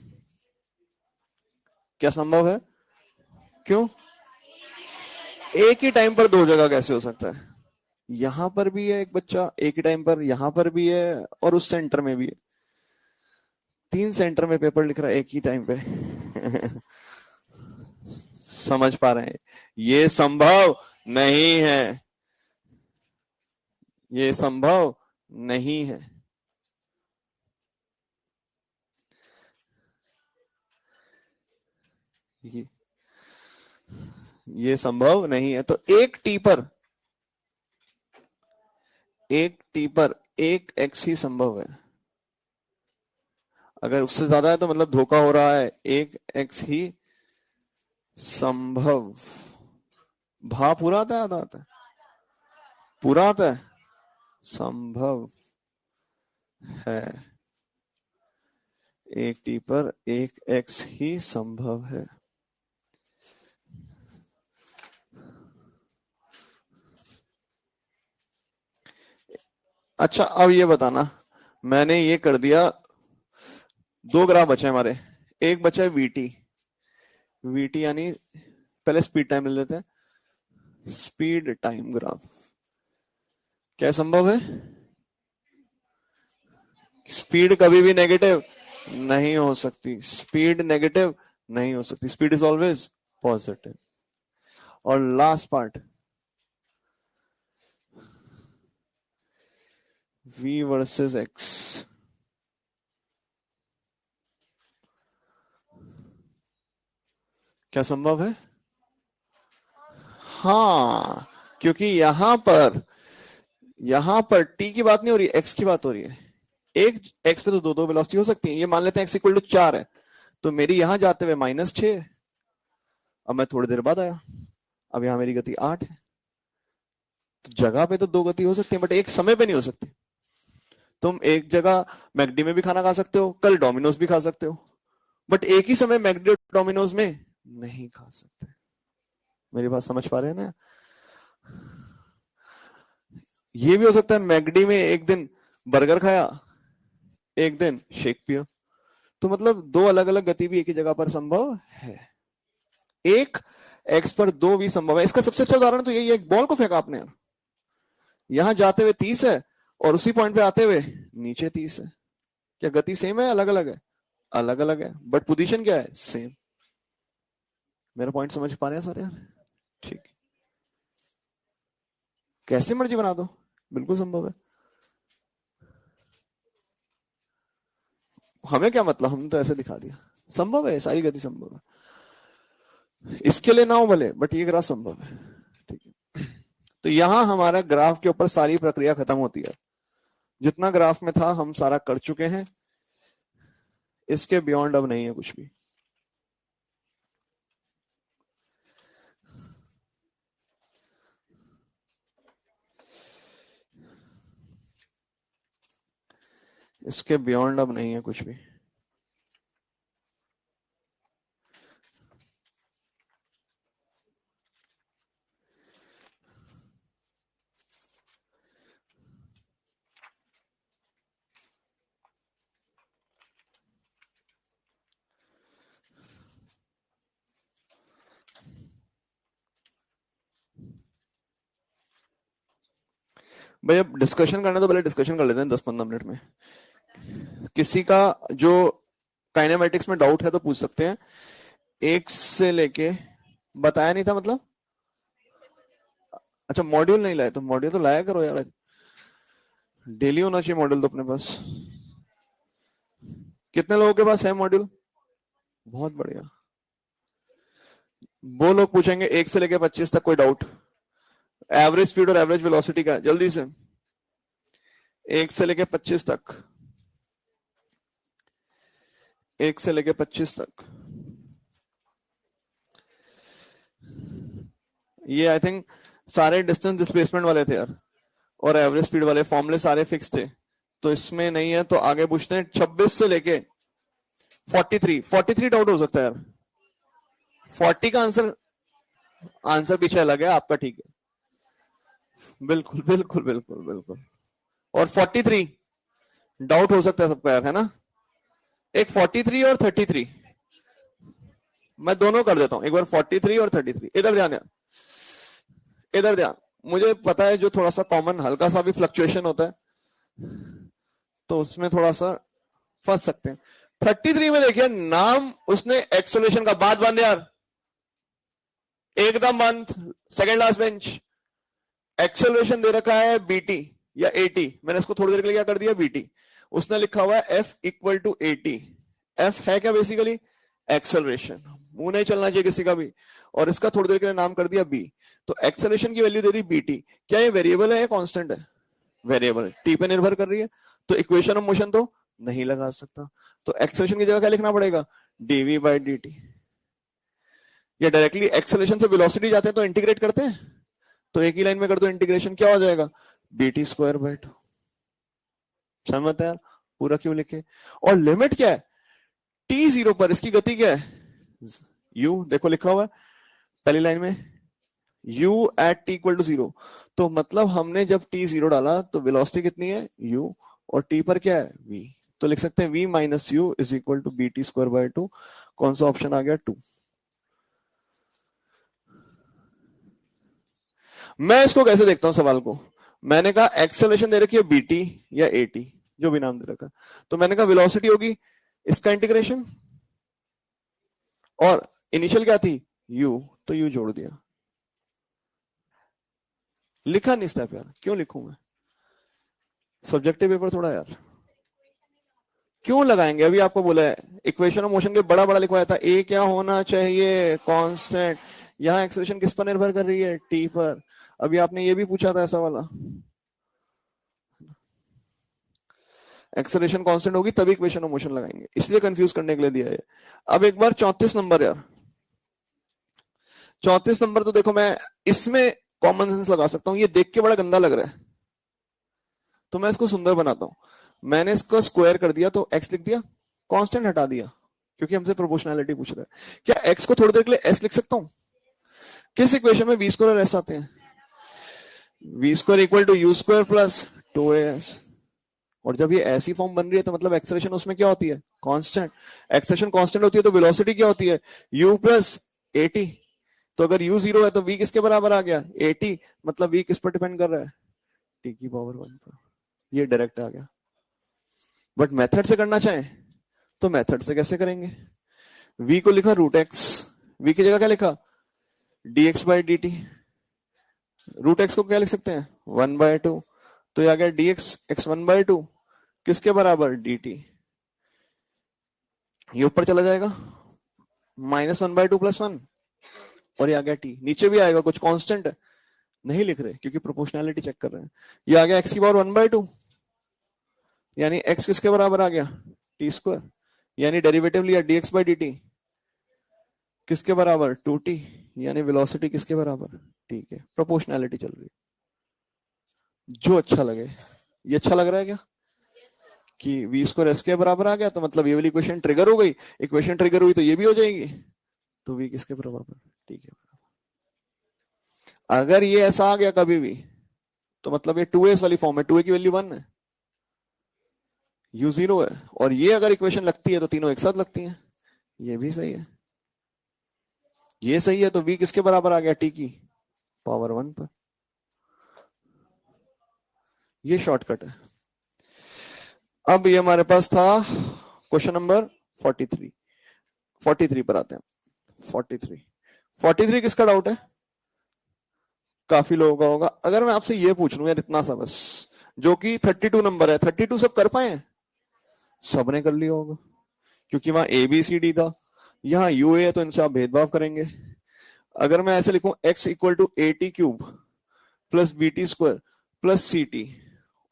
क्या संभव है? क्यों? एक ही टाइम पर दो जगह कैसे हो सकता है? यहां पर भी है एक बच्चा एक ही टाइम पर, यहां पर भी है, और उस सेंटर में भी है। 3 सेंटर में पेपर लिख रहा है एक ही टाइम पे। समझ पा रहे हैं? ये संभव नहीं है, ये संभव नहीं है। ये संभव नहीं है। तो एक टी पर एक एक्स ही संभव है। अगर उससे ज्यादा है तो मतलब धोखा हो रहा है। एक एक्स ही संभव। भा पूरा आता है आधा आता है? पूरा आता है। संभव है, एक टी पर एक एक्स ही संभव है। अच्छा, अब ये बताना, मैंने ये कर दिया। 2 ग्राफ बचे हमारे। एक बचा है वीटी। वीटी यानी पहले स्पीड टाइम ले लेते हैं। स्पीड टाइम ग्राफ क्या संभव है? स्पीड कभी भी नेगेटिव नहीं हो सकती। स्पीड नेगेटिव नहीं हो सकती। Speed is always positive. और last part, v versus x, क्या संभव है? हाँ, क्योंकि यहां पर t की बात नहीं हो रही, x की बात हो रही है। एक x पे तो दो वेलोसिटी हो सकती है। ये मान लेते हैं x इक्वल टू 4 है, तो मेरी यहां जाते हुए -6 है। अब मैं थोड़ी देर बाद आया, अब यहां मेरी गति 8 है। तो जगह पे तो 2 गति हो सकती है, बट एक समय पे नहीं हो सकती। तुम एक जगह मैकडी में भी खाना खा सकते हो, कल डोमिनोज भी खा सकते हो, बट एक ही समय मैकडी और डोमिनोज में नहीं खा सकते। मेरी बात समझ पा रहे हैं ना? ये भी हो सकता है मैगडी में एक दिन बर्गर खाया, एक दिन शेक पिया, तो मतलब दो अलग अलग गति भी एक ही जगह पर संभव है। एक एक्स पर दो भी संभव है। इसका सबसे अच्छा उदाहरण तो यही है, एक बॉल को फेंका आपने, यहां जाते हुए 30 है और उसी पॉइंट पे आते हुए नीचे 30 है। क्या गति सेम है, अलग अलग है? अलग अलग है, बट पोजीशन क्या है? सेम। मेरा पॉइंट समझ पा रहे हैं सर यार? ठीक, कैसे मर्जी बना दो, बिल्कुल संभव है। हमें क्या मतलब, हमने तो ऐसे दिखा दिया, संभव है, सारी गति संभव है। इसके लिए ना हो भले, बट ये ग्राफ संभव है। ठीक है, तो यहां हमारा ग्राफ के ऊपर सारी प्रक्रिया खत्म होती है। जितना ग्राफ में था हम सारा कर चुके हैं, इसके बियॉन्ड अब नहीं है कुछ भी। इसके बियॉन्ड अब नहीं है कुछ भी। भाई अब डिस्कशन करना तो पहले डिस्कशन कर लेते हैं 10-15 मिनट में। किसी का जो काइनेमेटिक्स में डाउट है तो पूछ सकते हैं। एक से लेके बताया नहीं था मतलब? अच्छा मॉड्यूल नहीं लाए, तो मॉड्यूल तो लाया करो यार, डेली होना चाहिए मॉड्यूल तो अपने पास। कितने लोगों के पास है मॉड्यूल? बहुत बढ़िया। वो लोग पूछेंगे 1 से लेके 25 तक कोई डाउट, एवरेज स्पीड और एवरेज वेलोसिटी का, जल्दी से 1 से लेके 25 तक, 1 से लेके 25 तक। ये आई थिंक सारे डिस्टेंस डिस्प्लेसमेंट वाले थे यार, और एवरेज स्पीड वाले फॉर्मूले सारे फिक्स थे, तो इसमें नहीं है। तो आगे पूछते हैं 26 से लेके 43 डाउट हो सकता है यार। 40 का आंसर पीछे अलग है आपका, ठीक है, बिल्कुल बिल्कुल बिल्कुल बिल्कुल। और 43 डाउट हो सकता है सबका यार, है ना? एक 43 और 33, मैं दोनों कर देता हूं एक बार, 43 और 33। इधर ध्यान यार, इधर ध्यान। मुझे पता है जो थोड़ा सा कॉमन हल्का सा भी फ्लक्चुएशन होता है तो उसमें थोड़ा सा फंस सकते हैं। 33 में देखिए नाम उसने एक्सेलरेशन का, बात बंद यार, एकदम बंद, सेकंड लास्ट बेंच। एक्सेलरेशन दे रखा है बीटी या एटी, मैंने इसको थोड़ी देर के लिए क्या कर दिया, बीटी। उसने लिखा हुआ है F equal to eighty. F है क्या बेसिकली? एक्सेलरेशन, मुंह नहीं चलना चाहिए किसी का भी, और इसका थोड़ी देर के लिए नाम कर दिया बी। तो एक्सेलरेशन की वैल्यू दे दी बीटी। क्या ये वेरिएबल है या कांस्टेंट है? वेरिएबल, टी पे निर्भर कर रही है, तो इक्वेशन ऑफ मोशन तो नहीं लगा सकता। तो एक्सेलरेशन की जगह क्या लिखना पड़ेगा? D v by D t. या डायरेक्टली एक्सेलरेशन से वेलोसिटी जाते हैं तो इंटीग्रेट करते हैं, तो एक ही लाइन में कर दो इंटीग्रेशन, क्या हो जाएगा? BT square by two. समझ यार? पूरा क्यों लिखे? और लिमिट क्या है? टी जीरो पर इसकी गति क्या है? यू, देखो लिखा हुआ है पहली लाइन में, u at t equal to 0। तो मतलब हमने जब t 0 डाला तो वेलोसिटी कितनी है? u, और t पर क्या है? v। तो लिख सकते हैं v minus u is equal to b t square by 2। कौन सा ऑप्शन आ गया? 2। मैं इसको कैसे देखता हूं सवाल को? मैंने कहा एक्सेलरेशन दे रखी है बीटी या एटी, जो भी नाम दे रखा, तो मैंने कहा वेलोसिटी होगी इसका इंटीग्रेशन, और इनिशियल क्या थी? u, तो u जोड़ दिया। लिखा नहीं स्टेप यार, क्यों लिखूं मैं? सब्जेक्टिव पेपर थोड़ा यार, क्यों लगाएंगे? अभी आपको बोला है इक्वेशन ऑफ मोशन के बड़ा बड़ा लिखवाया था, ए क्या होना चाहिए? कांस्टेंट। यहाँ एक्सेलरेशन किस पर निर्भर कर रही है? टी पर। अभी आपने ये भी पूछा था ऐसा वाला, एक्सेलरेशन कांस्टेंट होगी तभी इक्वेशन ऑफ मोशन लगाएंगे, इसलिए कंफ्यूज करने के लिए दिया है। अब एक बार 34 नंबर यार, 34 नंबर तो देखो मैं इसमें कॉमन सेंस लगा सकता हूं। ये देख के बड़ा गंदा लग रहा है तो मैं इसको सुंदर बनाता हूं। मैंने इसको स्क्वायर कर दिया तो एक्स लिख दिया, कांस्टेंट हटा दिया, क्योंकि हमसे प्रोपोर्शनैलिटी पूछ रहा है। क्या x को थोड़ी देर के लिए s लिख सकता हूं? किस इक्वेशन में v स्क्वायर और s आते हैं? v square equal to u square plus 2as। और जब ये ऐसी फॉर्म बन रही है तो मतलब एक्सेलरेशन उसमें क्या होती है? कांस्टेंट। एक्सेलरेशन कांस्टेंट होती है तो वेलोसिटी क्या होती है? u plus at। तो अगर u 0 है तो v किसके बराबर आ गया? at। मतलब v किस पर डिपेंड कर रहा है? t की पावर 1 पर। ये डायरेक्ट आ गया। बट मेथड से करना चाहें तो मेथड से कैसे करेंगे? v को लिखा रूट एक्स, v की जगह क्या लिखा? dx by dt। Root x को क्या लिख सकते हैं? 1/2। तो ये आ गया dx x 1/2 किसके बराबर? dt। ये ऊपर चला जाएगा -1/2 + 1 और ये आ गया t। नीचे भी आएगा, कुछ कांस्टेंट है नहीं लिख रहे क्योंकि प्रोपोर्शनैलिटी चेक कर रहे हैं। ये आ गया x की पावर 1/2 यानी x किसके बराबर आ गया? t square. यानी डेरिवेटिव लिया dx बाई dt किसके बराबर? 2t। यानी वेलोसिटी किसके बराबर? ठीक है, प्रोपोर्शनैलिटी चल रही है। जो अच्छा लगे। ये अच्छा लग रहा है क्या कि v स्क्वायर s के बराबर आ गया तो मतलब ये वाली इक्वेशन ट्रिगर हो गई। इक्वेशन ट्रिगर हुई तो ये भी हो जाएगी। तो v किसके बराबर? ठीक है। अगर ये ऐसा आ गया कभी भी तो मतलब ये 2s वाली फॉर्म है, 2a की वैल्यू 1 है, u 0 है। और ये अगर इक्वेशन लगती है तो तीनों एक साथ लगती हैं। ये भी सही है, ये सही है। तो v किसके बराबर आ गया? t की पावर 1 पर। ये शॉर्टकट है। अब ये हमारे पास था क्वेश्चन नंबर 43। 43 पर आते हैं। 43 किसका डाउट है? काफी लोगों का होगा। अगर मैं आपसे ये पूछ लूं यार इतना सा बस, जो कि 32 नंबर है, 32 सब कर पाए? सबने कर लिया होगा क्योंकि वहां ए बी सी डी था, यहाँ यू ए है तो इनसे आप भेदभाव करेंगे। अगर मैं ऐसे लिखूं x equal to a t cube plus b t square plus c t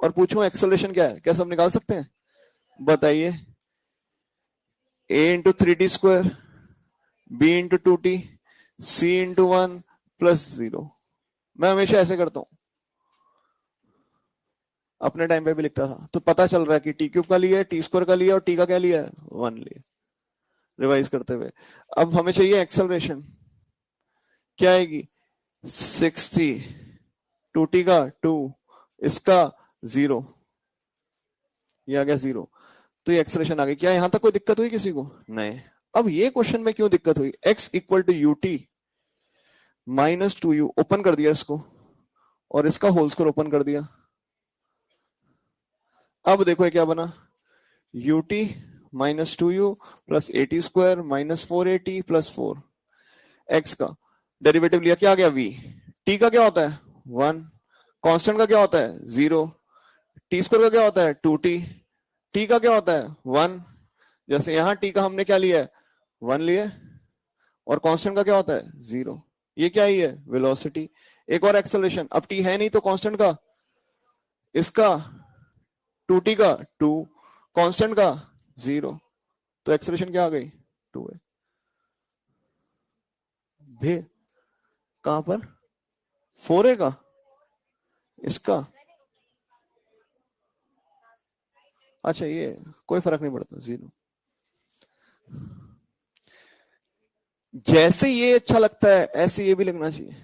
और पूछूं एक्सेलरेशन क्या है, क्या सब निकाल सकते हैं? बताइए। a into 3t square, b into 2t, c into 1 plus 0। मैं हमेशा ऐसे करता हूं, अपने टाइम पे भी लिखता था। तो पता चल रहा है कि टी क्यूब का लिया है, टी स्क्वायर का लिया और टी का क्या लिया है? 1 लिया। रिवाइज करते हुए अब हमें चाहिए एक्सेलरेशन। क्या आएगी? 60, 2t का 2, इसका 0, ये आ गया 0। तो ये एक्सप्रेशन आ गई। क्या यहां तक कोई दिक्कत हुई किसी को? नहीं। अब ये क्वेश्चन में क्यों दिक्कत हुई? x equal to u t minus 2u open कर दिया इसको और इसका होल स्क्वायर ओपन कर दिया। अब देखो ये क्या बना? ut minus 2u plus a T square minus 4at plus 4। x का डेरिवेटिव लिया, क्या आ गया? v। t का क्या होता है? 1। कांस्टेंट का क्या होता है? 0। टी स्क्वायर का क्या होता है? 2t। t का क्या होता है? 1। जैसे यहां t का हमने क्या लिया है? 1 लिया। और कांस्टेंट का क्या होता है? 0। ये क्या ही है? वेलोसिटी। एक और एक्सेलरेशन, अब t है नहीं तो कांस्टेंट का, इसका 2t का 2, कांस्टेंट का 0। तो एक्सेलरेशन क्या आ गई? 2 है। भे कहां पर? 4 का इसका, अच्छा ये कोई फर्क नहीं पड़ता, 0। जैसे ये अच्छा लगता है ऐसे ये भी लगना चाहिए।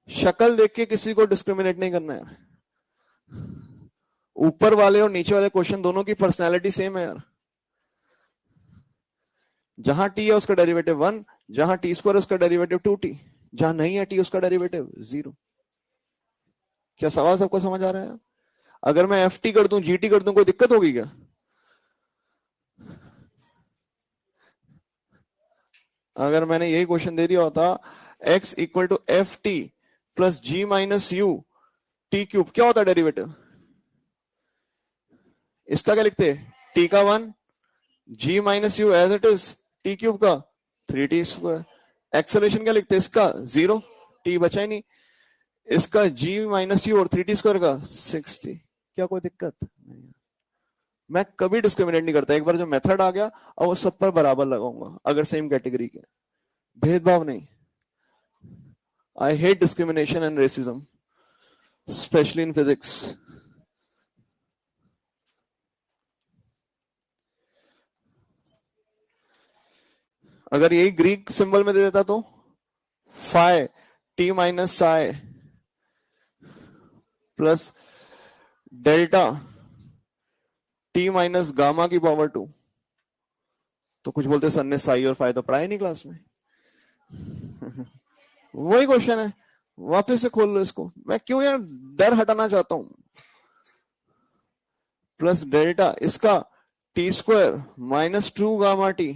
शक्ल देख के किसी को डिस्क्रिमिनेट नहीं करना है। ऊपर वाले और नीचे वाले क्वेश्चन दोनों की पर्सनैलिटी सेम है यार। जहां टी है उसका डेरिवेटिव 1, जहां टी स्क्वायर उसका डेरिवेटिव 2t, जहां नहीं है टी उसका डेरिवेटिव 0। क्या सवाल सबको समझ आ रहा है? अगर मैं एफ टी कर दूं, जी टी कर दूं, कोई दिक्कत होगी क्या? अगर मैंने यही क्वेश्चन दे दिया होता x equal to f t plus g minus u t cube, क्या होता है डेरिवेटिव? इसका क्या लिखते? टी का 1, g minus u as it is, t cube का 3t स्क्वायर। एक्सेलरेशन क्या लिखते? इसका 0, टी बचा ही नहीं, इसका g माइनस यू और 3t स्क्वायर का 60। क्या कोई दिक्कत नहीं? मैं कभी डिस्क्रिमिनेट नहीं करता। एक बार जो मेथड आ गया और वो सब पर बराबर लगाऊंगा अगर सेम कैटेगरी के, भेदभाव नहीं। I hate discrimination and racism, specially in physics. अगर यही ग्रीक सिंबल में दे देता तो phi t minus psi plus delta t minus gamma की पावर 2, तो कुछ बोलते सर ने साई और फाइ तो पढ़ाया नहीं क्लास में। वही क्वेश्चन है, वापस से खोल लो इसको, मैं क्यों यार डर हटाना चाहता हूं। प्लस डेल्टा इसका T square minus 2 gamma T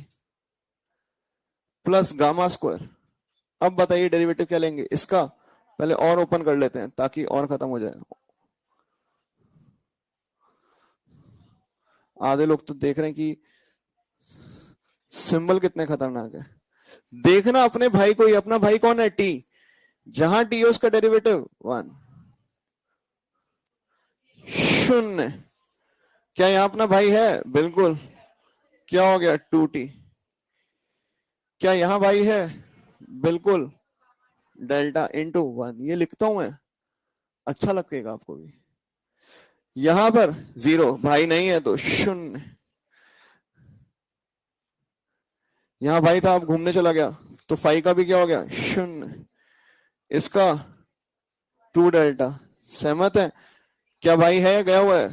plus gamma square. अब बताइए डेरिवेटिव क्या लेंगे इसका, पहले और ओपन कर लेते हैं ताकि और खत्म हो जाए। आधे लोग तो देख रहे हैं कि सिंबल कितने खतरनाक है। देखना अपने भाई को ही, अपना भाई कौन है टी, जहां टी है उसका डेरिवेटिव 1 0। क्या यहां अपना भाई है, बिल्कुल, क्या हो गया 2t। क्या यहां भाई है, बिल्कुल, डेल्टा इंटू 1। ये लिखता हूं मैं, अच्छा लगेगा आपको भी। यहां पर 0 भाई नहीं है तो 0, यहां भाई था, आप घूमने चला गया तो फाइ का भी क्या हो गया 0, इसका 2 डेल्टा। सहमत है, क्या भाई है गया हुआ है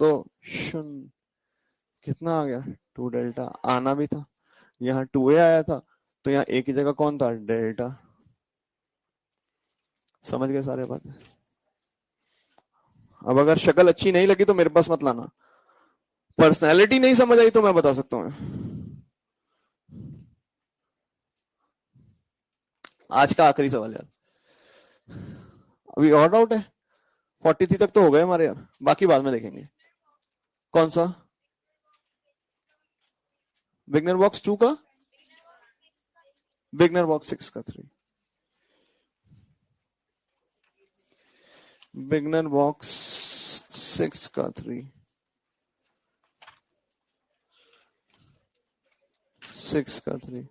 तो 0, कितना आ गया 2 डेल्टा। आना भी था, यहाँ 2a आया था तो यहाँ a की जगह कौन था डेल्टा। समझ गए सारे बातें। अब अगर शक्ल अच्छी नहीं लगी तो मेरे पास मत लाना, पर्सनैलिटी नहीं समझ आई तो मैं बता सकता हूँ। आज का आखिरी सवाल यार, अभी और डाउट है, 43 तक तो हो गए हमारे यार, बाकी बाद में देखेंगे। कौन सा बिगनर बॉक्स 2 का, बिगनर बॉक्स 6 का 3, बिगनर बॉक्स 6 का 3, 6 का 3।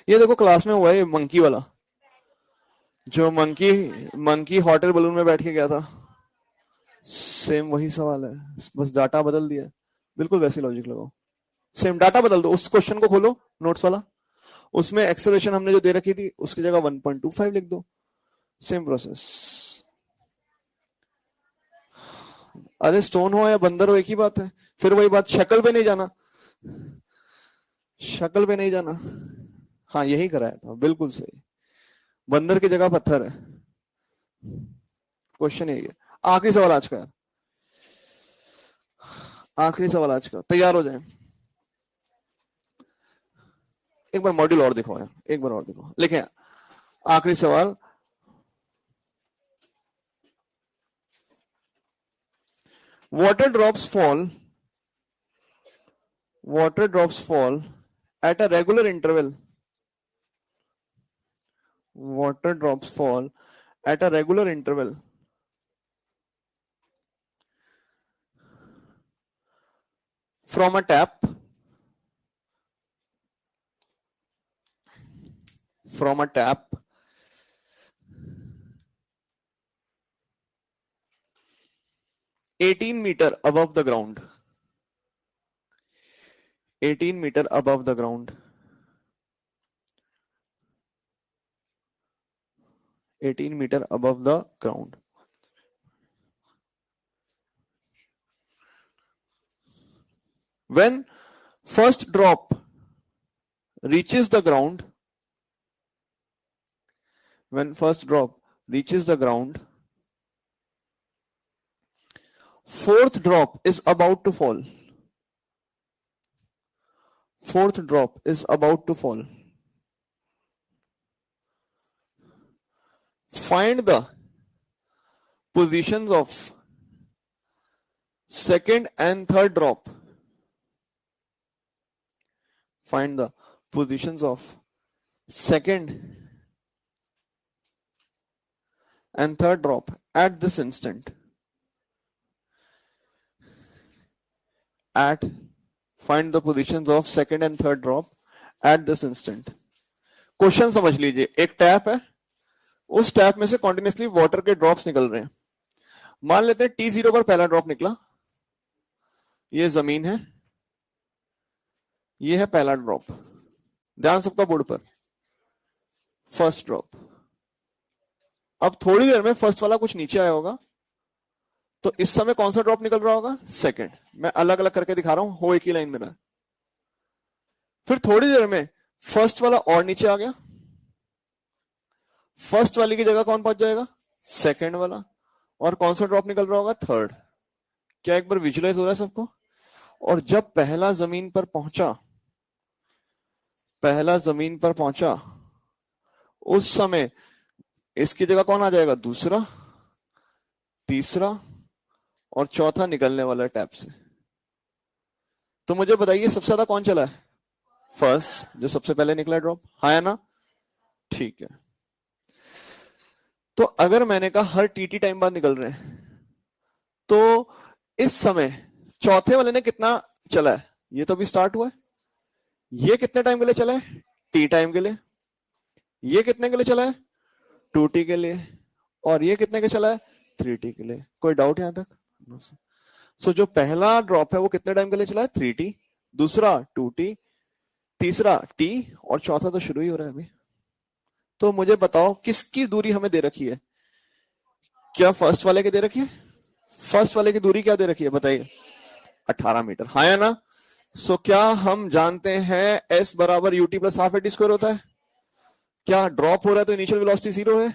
ये देखो क्लास में हुआ है मंकी वाला, जो monkey monkey hot air balloon में बैठ के गया था, सेम वही सवाल है, बस डाटा बदल दिया, बिल्कुल वैसी लॉजिक लगाओ, सेम डाटा बदल दो। उस क्वेश्चन को खोलो नोट्स वाला, उसमें एक्सेलरेशन हमने जो दे रखी थी उसकी जगह 1.25 लिख दो, सेम प्रोसेस। अरे स्टोन हो या बंदर हो एक ही बात है, फिर वही बात, शक्ल पे नहीं जाना, शक्ल पे नहीं जाना। हाँ यही कराया था, बिल्कुल सही, बंदर की जगह पत्थर है, क्वेश्चन यही है। आखिरी सवाल आज का, आखिरी सवाल आज का, तैयार हो जाए। एक बार मॉड्यूल और दिखाओ यार, एक बार और दिखाओ, लिखे आखिरी सवाल। water drops fall water drops fall at a regular interval, water drops fall at a regular interval from a tap, from a tap 18 meter above the ground, 18 meter above the ground, 18 meter above the ground. When first drop reaches the ground, when first drop reaches the ground, fourth drop is about to fall, fourth drop is about to fall. Find the positions of second and third drop. Find the positions of second and third drop at this instant. Find the positions of second and third drop at this instant. Question समझ लीजिए, एक tap है, उस tap में से continuously water के drops निकल रहे हैं। मान लेते हैं T0 पर पहला ड्रॉप निकला, ये जमीन है, ये है पहला ड्रॉप, ध्यान सबका बोर्ड पर, फर्स्ट ड्रॉप। अब थोड़ी देर में फर्स्ट वाला कुछ नीचे आया होगा, तो इस समय कौन सा ड्रॉप निकल रहा होगा? सेकंड। मैं अलग अलग करके दिखा रहा हूं, हो एक ही लाइन में रहा। फिर थोड़ी देर में फर्स्ट वाला और नीचे आ गया, फर्स्ट वाली की जगह कौन पहुंच जाएगा? सेकंड वाला। और कौन सा ड्रॉप निकल रहा होगा? थर्ड। क्या एक बार विजुअलाइज हो रहा है सबको? और जब पहला जमीन पर पहुंचा, पहला जमीन पर पहुंचा, उस समय इसकी जगह कौन आ जाएगा? दूसरा, तीसरा और चौथा निकलने वाला टैप से। तो मुझे बताइए सबसे ज्यादा कौन चला है? फर्स्ट, जो सबसे पहले निकला ड्रॉप, हाँ या ना? ठीक है। तो अगर मैंने कहा हर टीटी टाइम बाद निकल रहे हैं, तो इस समय चौथे वाले ने कितना चला है? ये तो अभी स्टार्ट हुआ है। ये कितने टाइम के लिए चला है? टी टाइम के लिए। ये कितने के लिए चला है? 2t के लिए। और ये कितने के चला है? 3t के लिए। कोई डाउट यहां तक? सो जो पहला ड्रॉप है वो कितने टाइम के लिए चला है? 3t, दूसरा 2t, तीसरा t, और चौथा तो शुरू ही हो रहा है अभी। तो मुझे बताओ किसकी दूरी हमें दे रखी है? क्या फर्स्ट वाले की दे रखी है? फर्स्ट वाले की दूरी क्या दे रखी है बताइए? 18 मीटर, हाँ या ना? सो क्या हम जानते हैं s बराबर ut plus half eighty square होता है? क्या ड्रॉप हो रहा है तो इनिशियल वेलोसिटी 0 है?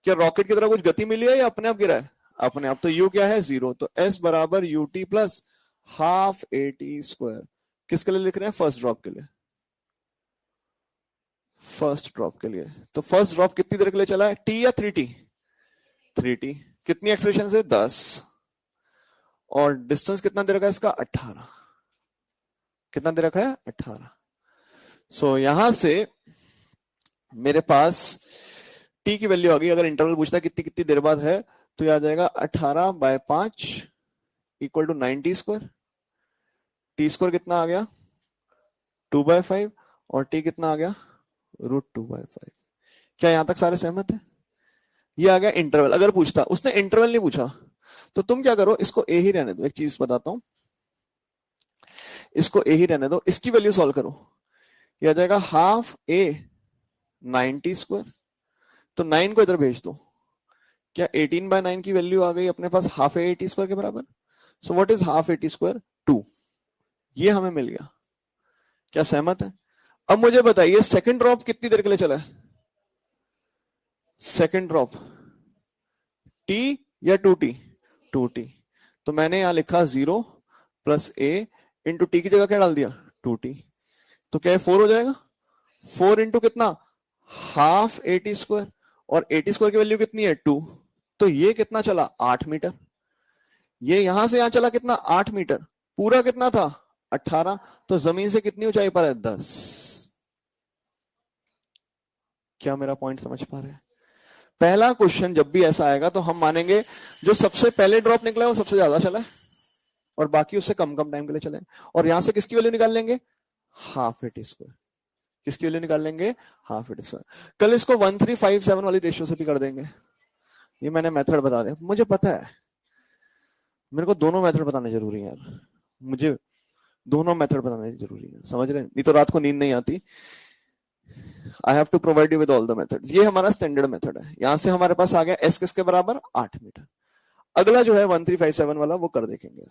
क्या रॉकेट की तरह कुछ गति मिली है या अपने आप गिरा है? अपने आप। तो u क्या है? 0। तो s बराबर ut plus half eighty square. किसके लिए लिख रहे हैं? फर्स्ट ड्रॉप के लिए। फर्स्ट ड्रॉप के लिए। तो फर्स्ट ड्रॉप कितनी देर के लिए चला है? t या 3t? 3t। कितनी एक्सप्रेशन से? 10। और डिस्टेंस कितना दे रखा है इसका? 18। कितना दे रखा है? 18। सो यहां से मेरे पास t की वैल्यू आ गई। अगर इंटरवल पूछता है कितनी कितनी देर बाद है, तो यह आ जाएगा 18/5 equal to 90 square. T square कितना आ गया? 2/5। और t कितना आ गया? √2/5। क्या यहां तक सारे सहमत हैं? ये आ गया इंटरवल। अगर पूछता, उसने इंटरवल नहीं पूछा, तो तुम क्या करो, इसको a ही रहने दो। एक चीज बताता हूं, इसको a ही रहने दो। इसकी वैल्यू सॉल्व करो, ये आ जाएगा हाफ a 90 स्क्वायर। तो 9 को इधर भेज दो। क्या 18/9 की वैल्यू आ गई अपने पास हाफ ए 80 स्क्वायर के बराबर? सो व्हाट इज हाफ 80 स्क्वायर? 2। ये हमें मिल गया। क्या सहमत है? अब मुझे बताइए सेकंड ड्रॉप कितनी देर के लिए चला है? सेकंड ड्रॉप t या 2t? 2t। तो मैंने यहां लिखा 0 प्लस a इंटू टी की जगह क्या डाल दिया? 2t। तो क्या 4 हो जाएगा? 4 इंटू कितना? Half 80 square. और 80 स्क्वायर की वैल्यू कितनी है? 2। तो ये कितना चला? 8 मीटर। ये यहां से यहां चला कितना? 8 मीटर। पूरा कितना था? 18। तो जमीन से कितनी ऊंचाई पर है? 10। क्या मेरा पॉइंट समझ पा रहे हैं? पहला क्वेश्चन जब भी ऐसा आएगा तो हम मानेंगे जो सबसे पहले ड्रॉप निकला है वो सबसे ज्यादा चला है, और बाकी उससे कम कम टाइम के लिए चले। और यहां से किसकी वैल्यू निकाल लेंगे? Half 80 square. किसकी वैल्यू निकाल लेंगे? Half 80 square. कल इसको 1357 वाली रेशियो से भी कर देंगे। ये मैंने मेथड बता दिया, मुझे पता है। मेरे को दोनों मेथड बताने जरूरी है यार, मुझे दोनों मेथड बताने जरूरी है, समझ रहे हैं? नहीं तो रात को नींद नहीं आती। I have to provide you with all the methods. ये हमारा स्टैंडर्ड मेथड है। यहां से हमारे पास आ गया एस किसके बराबर? 8 मीटर। अगला जो है 1357 वाला वो कर देखेंगे।